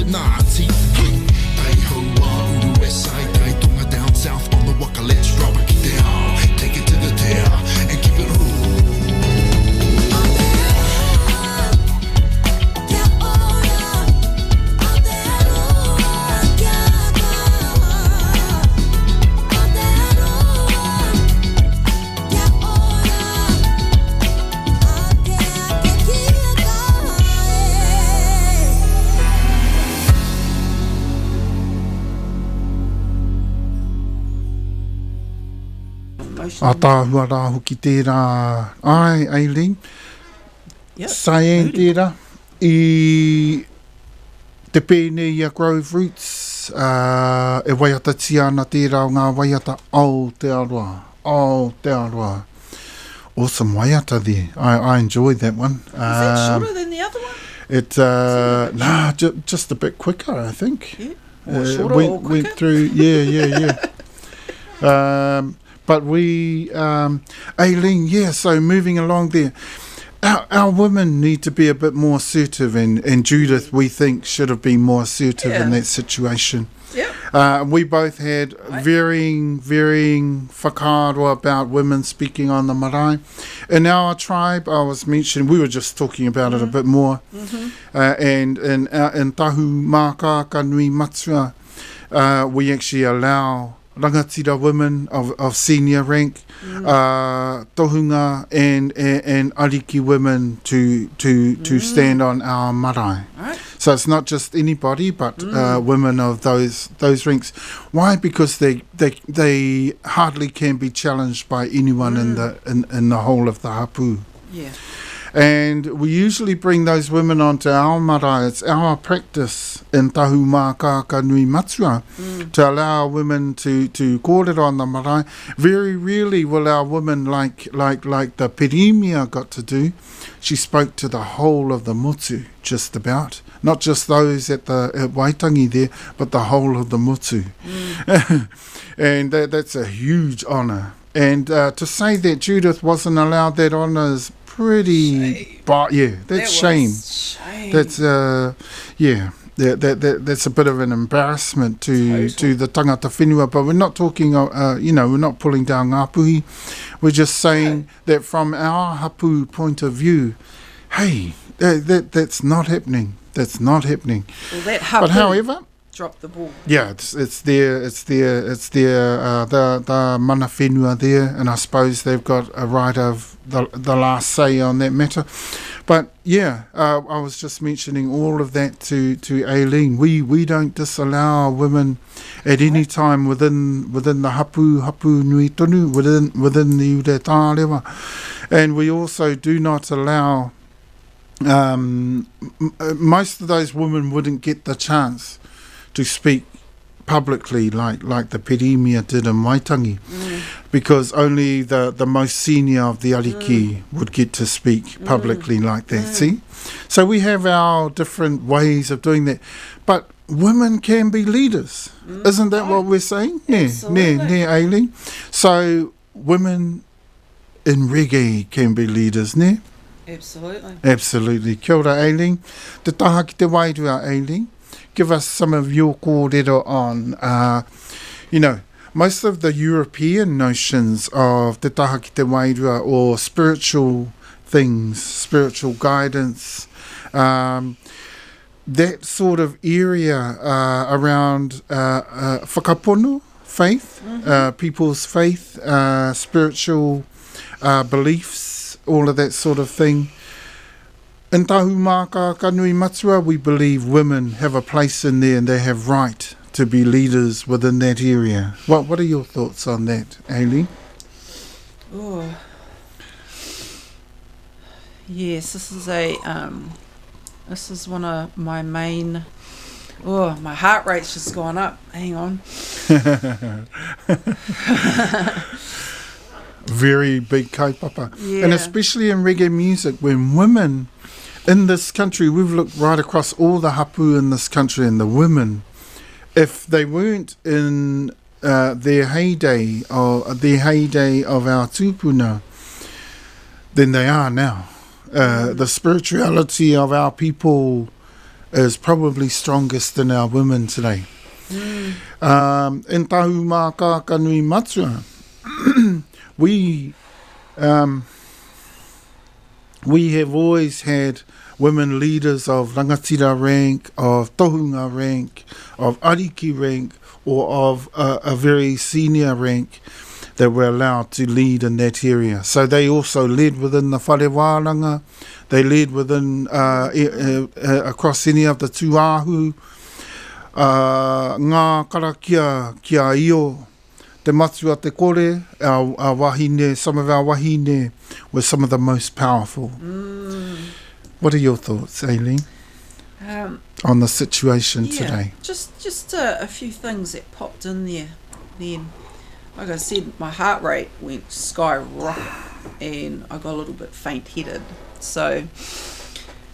COVID-19. Tai hoa, uru west side, tai tunga down south on the waka. Let's drop it down, take it to the tail, and keep it rolling. A tāhua rā hoki tērā. Ai, Aileen. Yep. Saien tērā. I te pēne i a Grove Roots. E waiata tiana tērā o ngā waiata Aotearoa. Aotearoa. Awesome waiata there. I enjoyed that one. Is that shorter than the other one? It's just a bit quicker, I think. Yeah. Or shorter or quicker? Went through, yeah. But we, Aileen, so moving along there, our women need to be a bit more assertive, and Judith, we think, should have been more assertive in that situation. Yeah. We both had varying whakaaro about women speaking on the marae. In our tribe, I was mentioning, we were just talking about it a bit more, and in Tahu Mākaka Nui Matua, we actually allow rangatira women of senior rank, tohunga and ariki women to stand on our marae. Right. So it's not just anybody, but women of those ranks. Why? Because they hardly can be challenged by anyone in the whole of the hapu. Yeah. And we usually bring those women onto our marae. It's our practice in Tahu Mākaka Nui Matua to allow women to kōrero on the marae. Very rarely will our women, like the Perimia got to do, she spoke to the whole of the motu, just about. Not just those at Waitangi there, but the whole of the motu. And that's a huge honour. And to say that Judith wasn't allowed that honour is pretty, that's shame. That's that's a bit of an embarrassment to the tangata whenua. But we're not talking, we're not pulling down ngāpuhi. We're just saying that from our hapu point of view, hey, that's not happening. That's not happening. Well, that hapu, but however, drop the ball. Yeah, it's there. The mana whenua there, and I suppose they've got a right of the last say on that matter. But yeah, I was just mentioning all of that to Aileen. We don't disallow women at any time within the hapu nui tonu, within the ure tārewa, and we also do not allow. Most of those women wouldn't get the chance to speak publicly like the Perimia did in Waitangi, because only the most senior of the ariki would get to speak publicly like that. See? So we have our different ways of doing that. But women can be leaders. Isn't that what we're saying? Ne, Aileen? So women in reggae can be leaders, ne? Absolutely. Kia ora, Aileen. Te taha ki te wairua, Aileen. Give us some of your kōrero on, most of the European notions of te taha ki te wairua, or spiritual things, spiritual guidance, that sort of area around whakapono, faith, people's faith, spiritual beliefs, all of that sort of thing. In Tahu Mākaka Nui Matua, we believe women have a place in there and they have right to be leaders within that area. What are your thoughts on that, Aileen? Oh, yes, this is one of my main. Oh, my heart rate's just gone up. Hang on. Very big kaupapa. Yeah. And especially in reggae music, when women in this country, we've looked right across all the hapu in this country, and the women, if they weren't in their heyday of our tūpuna, then they are now. The spirituality of our people is probably strongest in our women today. In tahu mā ka kanui matua, we have always had women leaders of rangatira rank, of tohunga rank, of ariki rank, or of a very senior rank that were allowed to lead in that area. So they also led within the whare wāranga, they led within across any of the tuahu, ngā karakia kia io, te matua te kore, our wahine, some of our wahine were some of the most powerful. What are your thoughts, Aileen, on the situation today? Just a few things that popped in there then. Like I said, my heart rate went skyrocket and I got a little bit faint-headed. So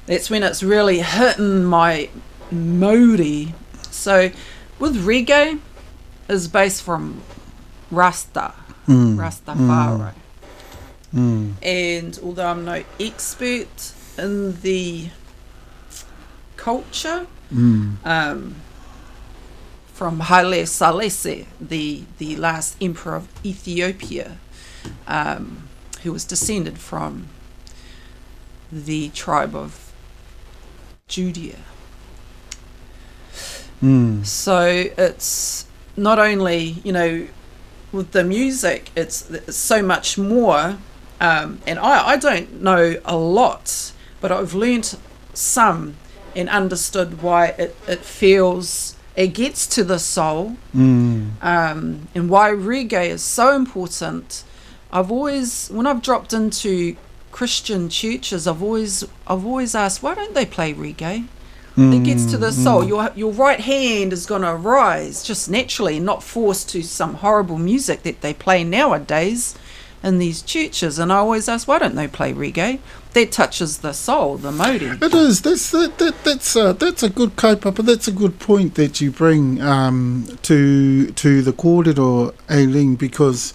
that's when it's really hitting my mauri. So with reggae, is based from Rasta, Rastafari. And although I'm no expert in the culture, from Haile Selassie, the last emperor of Ethiopia, who was descended from the tribe of Judea. So it's not only, you know, with the music, it's so much more, and I don't know a lot, but I've learnt some and understood why it feels, it gets to the soul, and why reggae is so important. I've always, when I've dropped into Christian churches, I've always asked, why don't they play reggae? It gets to the soul. Your right hand is going to rise just naturally, not forced to some horrible music that they play nowadays in these churches. And I always ask, why don't they play reggae? That touches the soul, the mauri. It is. That's a good kaupapa. That's a good point that you bring to the kōrero, Aileen, because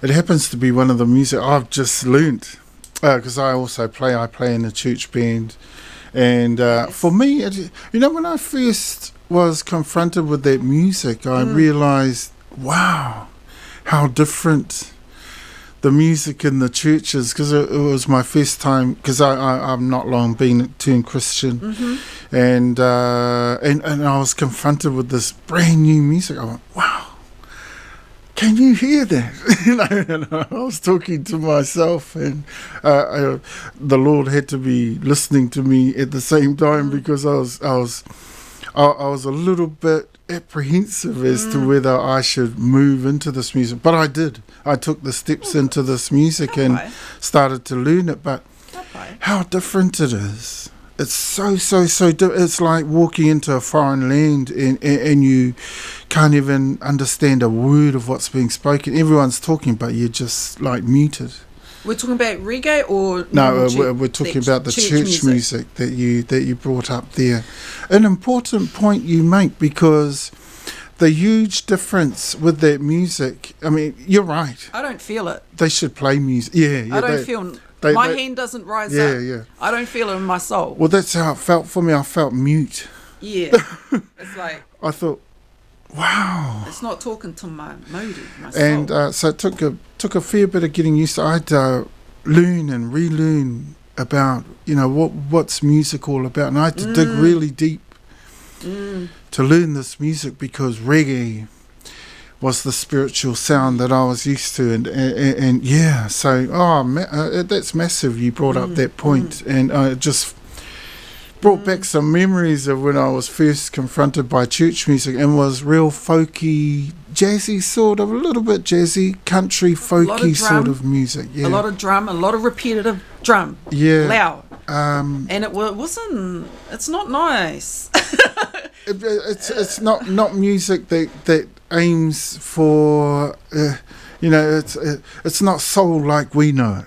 it happens to be one of the music I've just learnt. Because I also play in a church band. And for me, you know, when I first was confronted with that music, I realised, wow, how different the music in the churches, because it was my first time, because I've not long been turned Christian, and I was confronted with this brand new music. I went, wow, can you hear that? You know, and I was talking to myself, and the Lord had to be listening to me at the same time, because I was a little bit apprehensive as to whether I should move into this music, but I did. I took the steps into this music and started to learn it. But how different it is! It's so it's like walking into a foreign land and you can't even understand a word of what's being spoken. Everyone's talking, but you're just like muted. We're talking about reggae or no? We're talking about the church music that you brought up there. An important point you make, because the huge difference with that music. I mean, you're right. I don't feel it. They should play music. Yeah. I don't feel. My hand doesn't rise up. Yeah. I don't feel it in my soul. Well, that's how it felt for me. I felt mute. Yeah. It's like, I thought, wow. It's not talking to my mauri, my soul. And so it took a fair bit of getting used to. I had to learn and relearn about, you know, what's music all about. And I had to dig really deep to learn this music, because reggae was the spiritual sound that I was used to, and yeah, so that's massive. You brought up that point, and it just brought back some memories of when I was first confronted by church music, and was real folky, jazzy sort of, a little bit jazzy, country folky sort of music. Yeah, a lot of drum, a lot of repetitive drum. Yeah, loud. And it wasn't. It's not nice. It's not music that aims for, you know, it's not soul like we know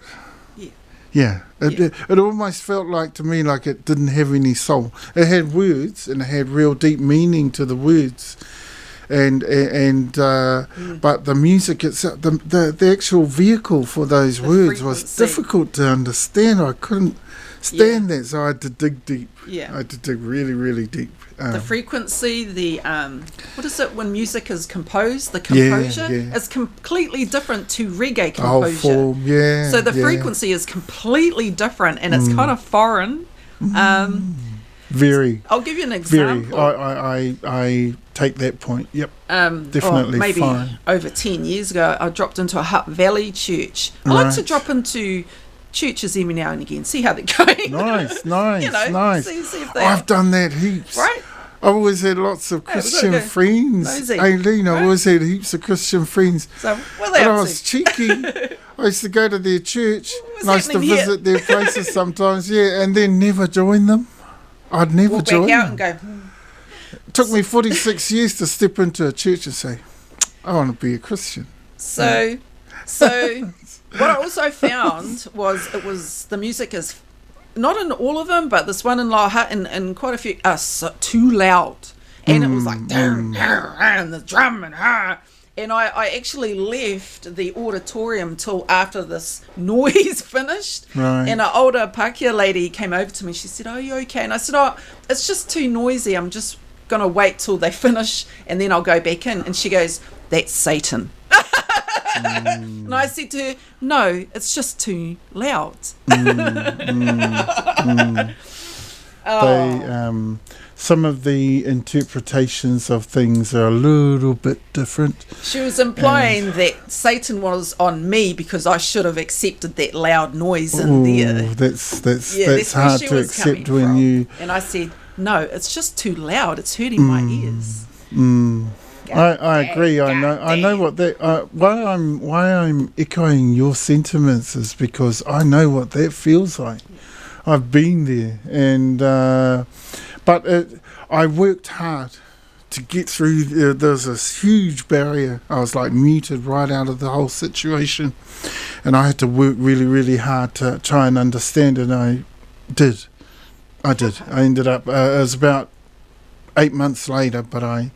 it. Yeah. It almost felt like, to me, like it didn't have any soul. It had words, and it had real deep meaning to the words, and but the music itself, the actual vehicle for those words was difficult to understand. I couldn't stand that. So I had to dig deep. Yeah. I had to dig really, really deep. The frequency, the what is it when music is composed? The composure is completely different to reggae The whole composure. form, yeah. So the yeah. frequency is completely different, and it's kind of foreign. Very. I'll give you an Very. example. I take that point. Yep. Definitely maybe foreign. over 10 years ago, I dropped into a Hutt Valley church. I like to Right. drop into churches every now and again, see how they're going. Nice, You know, nice. see if they I've done that heaps. right. I've always had lots of Hey, we've Christian gotta go friends. nosy, Aileen, I've right? always had heaps of Christian friends. So what are they And I up was to? cheeky. I used to go to their church What's and I used to happening here? visit their places sometimes, and then never join them. I'd never Walk join back out them. and go, It took me 46 years to step into a church and say, I want to be a Christian. So what I also found was the music is not in all of them, but this one in La Hut and quite a few are too loud, and it was like and the drum and I actually left the auditorium till after this noise finished. Right. And an older Pākehā lady came over to me. She said, "Are you okay?" And I said, "Oh, it's just too noisy. I'm just gonna wait till they finish and then I'll go back in." And she goes, "That's Satan." And I said to her, "No, it's just too loud." They, some of the interpretations of things are a little bit different. She was implying that Satan was on me because I should have accepted that loud noise in there. That's where hard she to was accept coming when from. you. And I said, "No, it's just too loud. It's hurting my ears." I agree. I know what that. Why I'm echoing your sentiments is because I know what that feels like. I've been there, and I worked hard to get through. There's this huge barrier. I was like muted right out of the whole situation, and I had to work really, really hard to try and understand. And I did. I ended up. It was about 8 months later, but I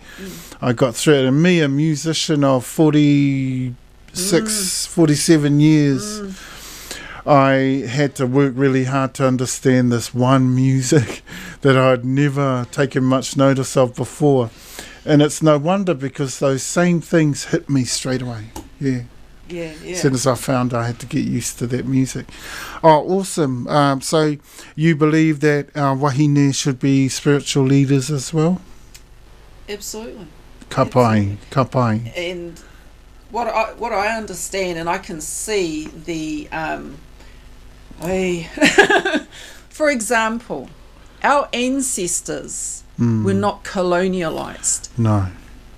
got through it. And me, a musician of 47 years, I had to work really hard to understand this one music that I'd never taken much notice of before. And it's no wonder because those same things hit me straight away. Yeah. Yeah. As soon as I found I had to get used to that music. Oh, awesome. So you believe that our wahine should be spiritual leaders as well? Absolutely. Kapai. And what I understand, and I can see the for example, our ancestors were not colonialized. No.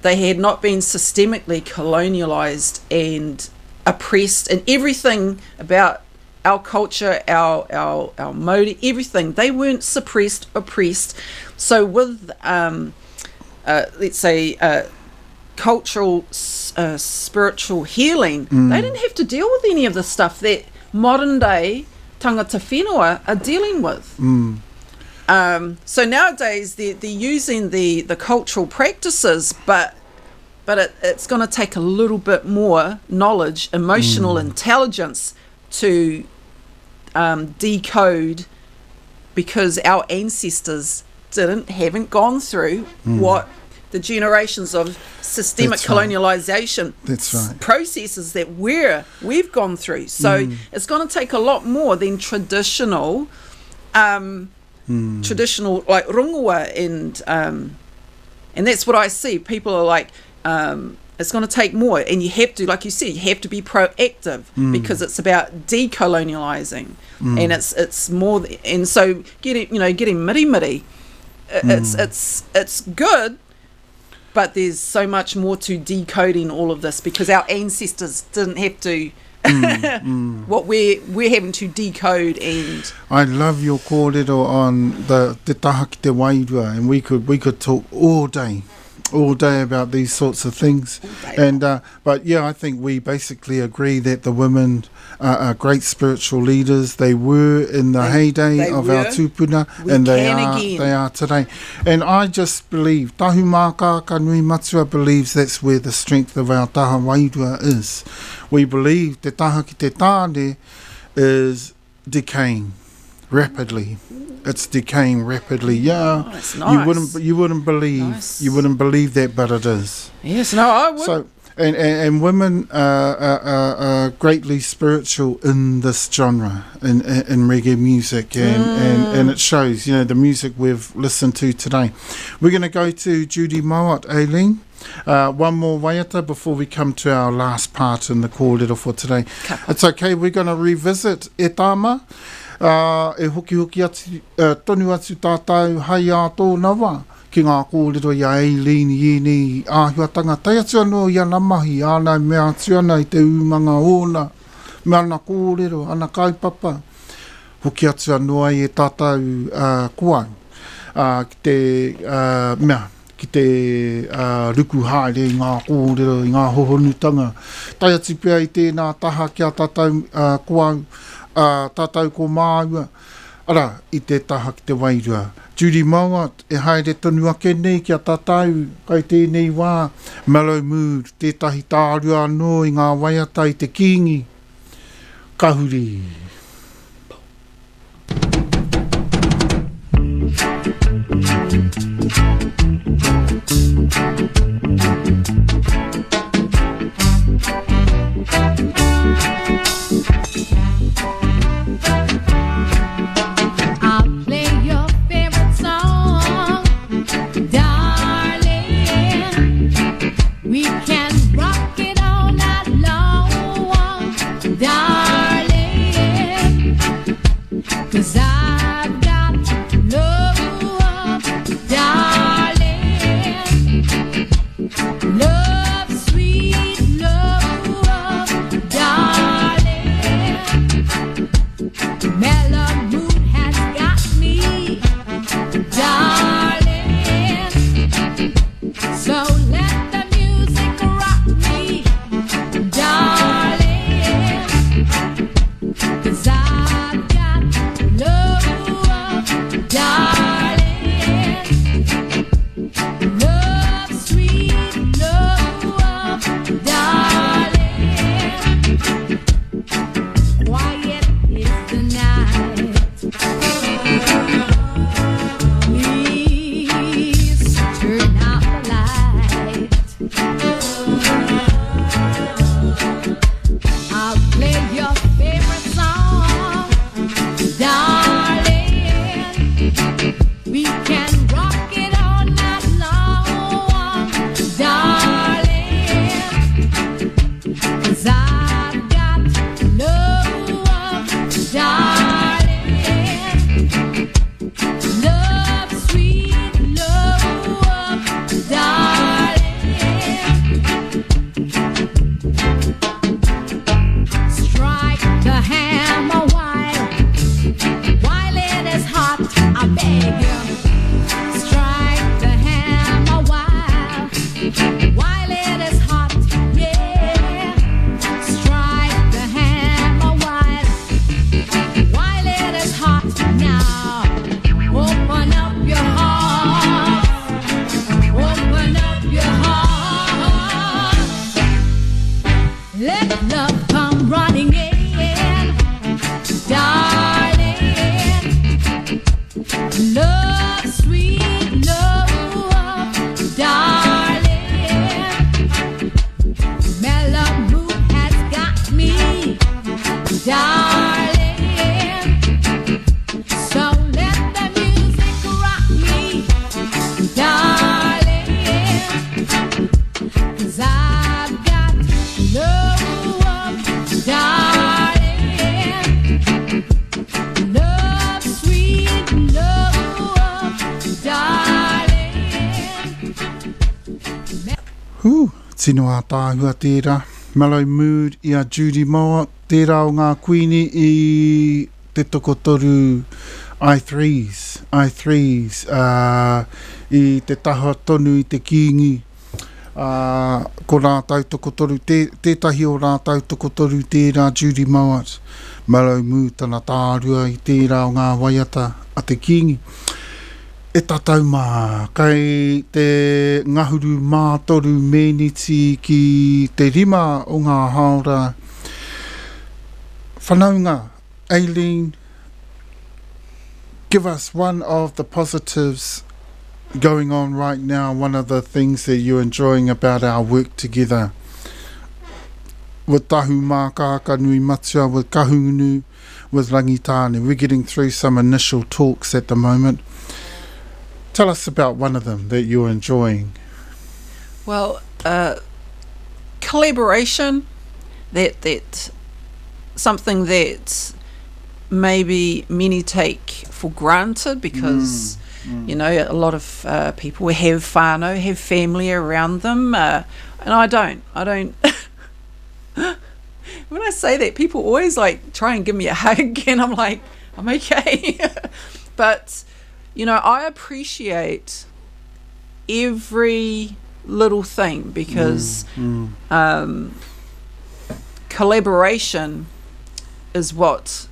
They had not been systemically colonialized and oppressed, and everything about our culture, our mode, everything, they weren't oppressed. So with let's say cultural spiritual healing, they didn't have to deal with any of the stuff that modern day tangata whenua are dealing with. So nowadays they're using the cultural practices, but it's going to take a little bit more knowledge, emotional intelligence to decode, because our ancestors haven't gone through what the generations of systemic That's right. colonialization That's right. processes that we've gone through. So it's going to take a lot more than traditional like rungua, and that's what I see. People are like, it's going to take more, and you have to, like you said, you have to be proactive because it's about decolonializing, and it's more. And so getting miri, it's good, but there's so much more to decoding all of this because our ancestors didn't have to. What we're having to decode. And I love your kōrero on the te taha ki te wairua, and we could talk all day about these sorts of things. And but yeah, I think we basically agree that the women are great spiritual leaders. They were in the heyday of our tūpuna, and they are today. And I just believe Tahu Mākaka Nui Matua believes that's where the strength of our taha wairua is. We believe te taha ki te tāne is decaying. rapidly. It's decaying rapidly. Yeah, it's nice. You wouldn't believe that, but it is. Yes, no, I would. So, and women are greatly spiritual in this genre, in reggae music, and it shows. You know, the music we've listened to today. We're going to go to Judy Mowat, Aileen. One more waiata before we come to our last part in the kōrero for today. It's okay, we're going to revisit E Tama. E hoki atu, tonu atu tātou hai a tōna wā. Ki ngā kōrero ia Aileen i āhuatanga. Tai atu anō ia na mahi, ānei mea atu ana i te umanga ōna. Me ana kōrero, ana kaupapa. Hoki atu anō ai e tātou kuau. Ki te mea. Ki te ruku haere i ngā kōrero, i ngā hohonutanga. Tai atu pia i tēnā taha kia tātou kuau, tātou ko māua. Ara, i te taha ki te wairua. Judy Mowat, e haere tonu ake nei kia tātou, kai tēnei wā. Mellow Mood, tētahi tārua anō i ngā waiata i te kingi. Kahuri. Tino a tāhua tērā, Mellow Mood i a Judy Mowat, tērā o ngā kuini i te tokotoru I3s, i te taha tonu i te kingi, ko rātau tokotoru, tētahi o rātau tokotoru tērā Judy Mowat, Mellow Mood tana tārua i tērā o ngā waiata a te kingi. E tatau mā, kai te ngahuru mātoru meniti ki te rima o ngā haora. Whanaunga, Aileen, give us one of the positives going on right now, one of the things that you're enjoying about our work together. With Tahu Mākaka Nui Matua, with Kahungunu, with Rangitane. We're getting through some initial talks at the moment. Tell us about one of them that you're enjoying. Well, collaboration, that something that maybe many take for granted because, you know, a lot of people have whānau, have family around them, and I don't. When I say that, people always like try and give me a hug, and I'm like, I'm okay. But, you know, I appreciate every little thing because collaboration is what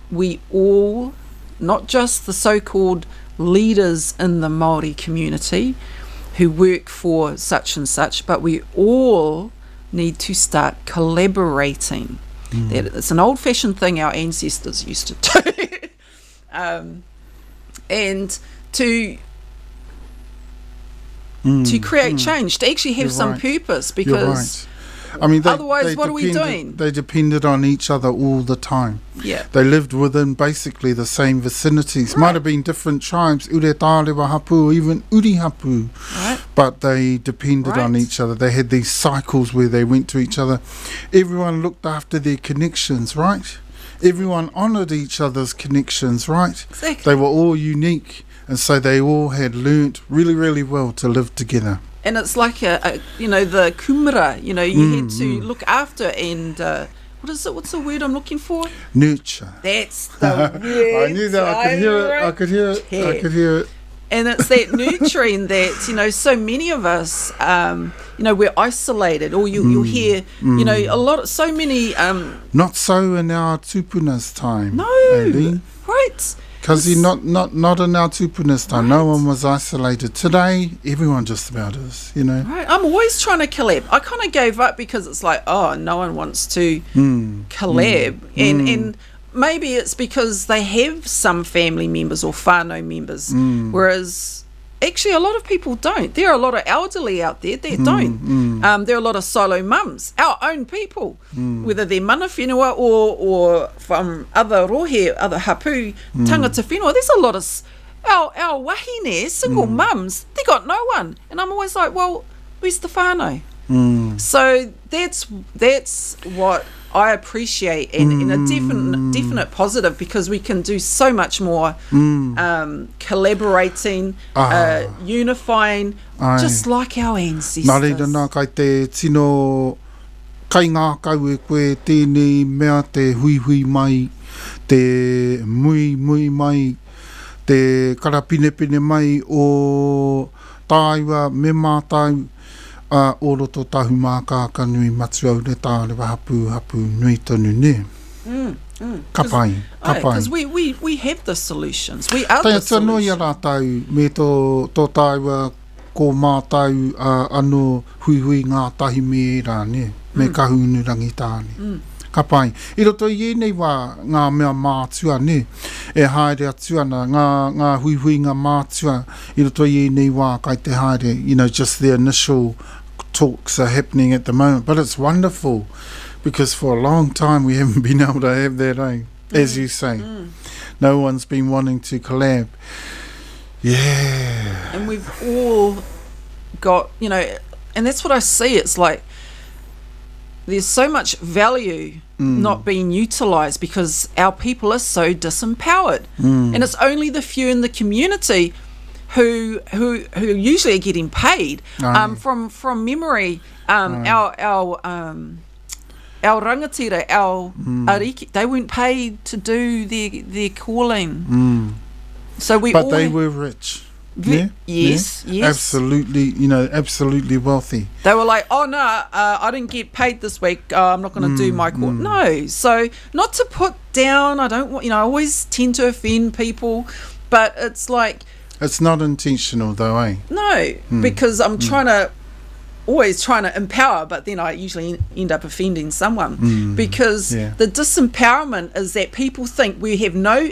we all, not just the so-called leaders in the Māori community who work for such and such, but we all need to start collaborating. That it's an old-fashioned thing our ancestors used to do. And to create change, to actually have some purpose, because I mean, otherwise what are we doing? They depended on each other all the time. Yeah. They lived within basically the same vicinities. Might have been different tribes, Ure Tārewa Hapu, even Uri Hapu. Right. But they depended on each other. They had these cycles where they went to each other. Everyone looked after their connections, right? Everyone honoured each other's connections, right? Exactly. They were all unique, and so they all had learnt really, really well to live together. And it's like a you know, the kumara, you know, you had to look after and what is it? What's the word I'm looking for? Nurture. That's the word. I knew that. I could hear it. I could hear it. I could hear it. And it's that nurturing that, you know, so many of us, you know, we're isolated, or you'll hear, you know, so many. Not so in our tupuna's time. No, Aileen. right. Because not in our tupuna's time. No one was isolated. Today, everyone just about is, you know. Right. I'm always trying to collab. I kind of gave up because it's like, oh, no one wants to collab. And maybe it's because they have some family members or whānau members, whereas actually a lot of people don't. There are a lot of elderly out there that don't. There are a lot of solo mums, our own people, whether they're mana whenua or from other rohe, other hapu, tangata whenua. There's a lot of our wahine, single mums, they got no one. And I'm always like, well, where's the whānau? So that's what I appreciate, and a definite positive, because we can do so much more collaborating, unifying, just like our ancestors. Nā reira nā kai te tino kai ngā kau e koe tēnei mea te hui mai, te mui mai, te karapinepine mai o tāiwa me mātai. O roto tahu Mākaka Nui Matua Ure Tārewa hapu nui tonu ne. Ka pai. Because we have the solutions. We are the solutions. Tai ata no rātau me tō tāiwa ko mātau anō hui ngā tahi me rā ne. Me kahunu rangitāne. Ka pai. I roto i enei wā ngā mea mātua ne. E haere atu ana ngā hui ngā mātua. I roto i enei wā kai te haere. You know, just the initial talks are happening at the moment. But it's wonderful because for a long time we haven't been able to have that, as you say. No one's been wanting to collab. Yeah. And we've all got, you know, and that's what I see. It's like there's so much value not being utilised because our people are so disempowered. And it's only the few in the community who usually are getting paid. From memory, our rangatira, our ariki, they weren't paid to do their calling. So but they were rich. Yes. Absolutely, you know, absolutely wealthy. They were like, oh no, I didn't get paid this week. I'm not going to do my call. No, so not to put down. I don't want, you know, I always tend to offend people, but it's like, it's not intentional though, eh? No, because I'm trying to always trying to empower, but then I usually end up offending someone because the disempowerment is that people think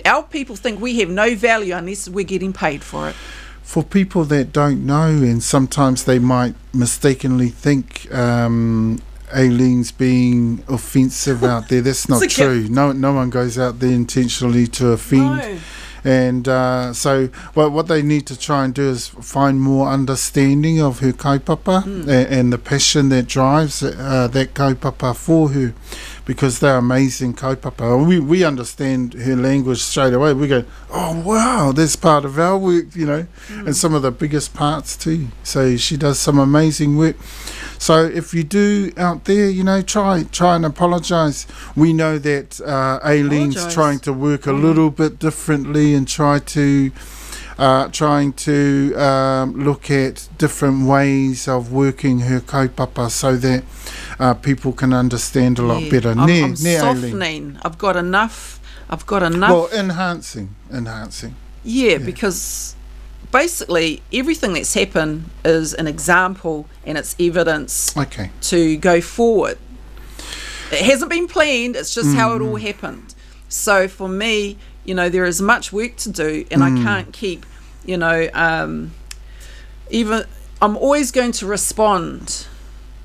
our people think we have no value unless we're getting paid for it. For people that don't know, and sometimes they might mistakenly think Aileen's being offensive out there. That's not true. No one goes out there intentionally to offend. No. And so what they need to try and do is find more understanding of her kaupapa and the passion that drives that kaupapa for her, because they're amazing kaupapa. We understand her language straight away. We go, oh wow, that's part of our work, and some of the biggest parts too. So she does some amazing work. So if you do out there, try and apologise. We know that Aileen's trying to work a little bit differently and trying to look at different ways of working her kaupapa so that people can understand a lot better. I'm softening. I've got enough. Well, enhancing. Yeah, because basically everything that's happened is an example and it's evidence to go forward. It hasn't been planned, it's just how it all happened. So for me, there is much work to do, and I can't keep, even I'm always going to respond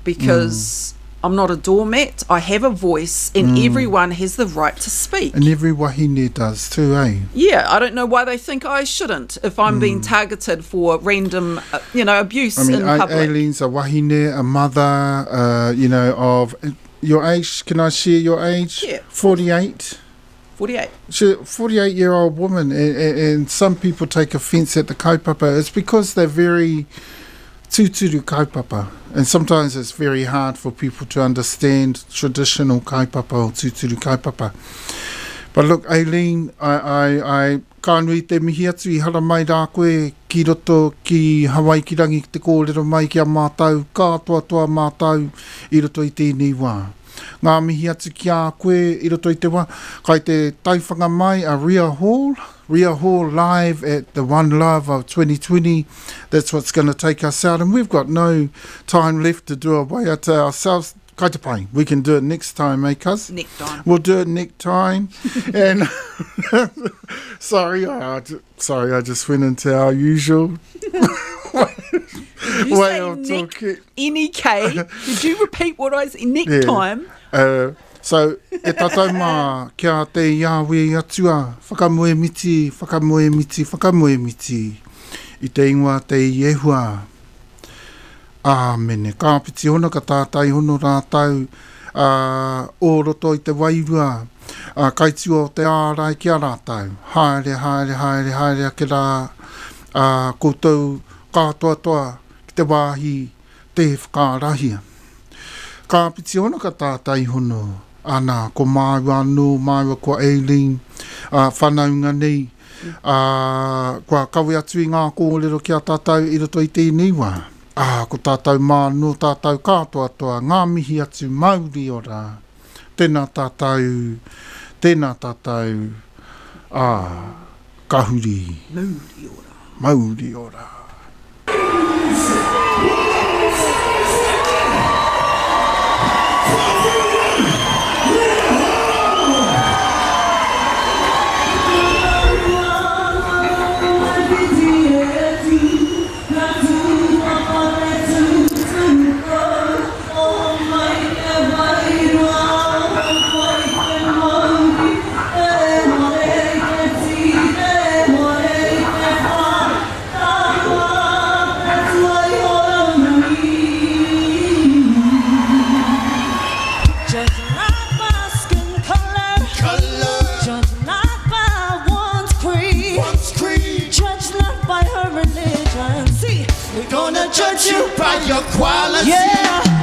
because I'm not a doormat. I have a voice, and everyone has the right to speak. And every wahine does too, eh? Yeah, I don't know why they think I shouldn't if I'm being targeted for random, abuse in public. Aileen's a wahine, a mother, of your age. Can I share your age? Yeah. 48. 48. She's a 48-year-old woman, and some people take offence at the kaupapa. It's because they're very tūturu kaupapa, and sometimes it's very hard for people to understand traditional kaupapa or tūturu kaupapa. But look, Aileen, I kānui te mihi atu I hara mai rā koe ki roto ki Hawaikirangi te kōrero mai ki a mātou, kātoa toa mātou I roto I tēnei wā. Ngā mihi atu ki a koe I roto I te wā, kai te tauwhanga mai a Ria Hall live at the One Love of 2020. That's what's going to take us out, and we've got no time left to do away at ourselves. Kai te pai, we can do it next time, eh, cuz? Next time. We'll do it next time. And sorry, I just went into our usual way of talking. N-E-K. Did you repeat what I said? Next time. So, e tātou mā, kia te Yahweh atua, whakamoemiti, I te ingoa te Iehua. Āmene, ka piti hona ka tātai hono rātau, o roto I te wairua, kaitua o te ārai kia rātau, haere ake rā, koutou kātoa toa ki te wāhi, te whakarahia. Ka piti hona ka tātai hono, ana, ko māua ko Aileen, whanaunga nei, kua kawe atu I ngā kōrero ki a tātou I roto I tēnei wā. Ko tātou māno, tātou kātoa toa, ngā mihi atu Māori ora. Tēnā tātou, kahuri. Māori ora. Judge you by your quality. Yeah.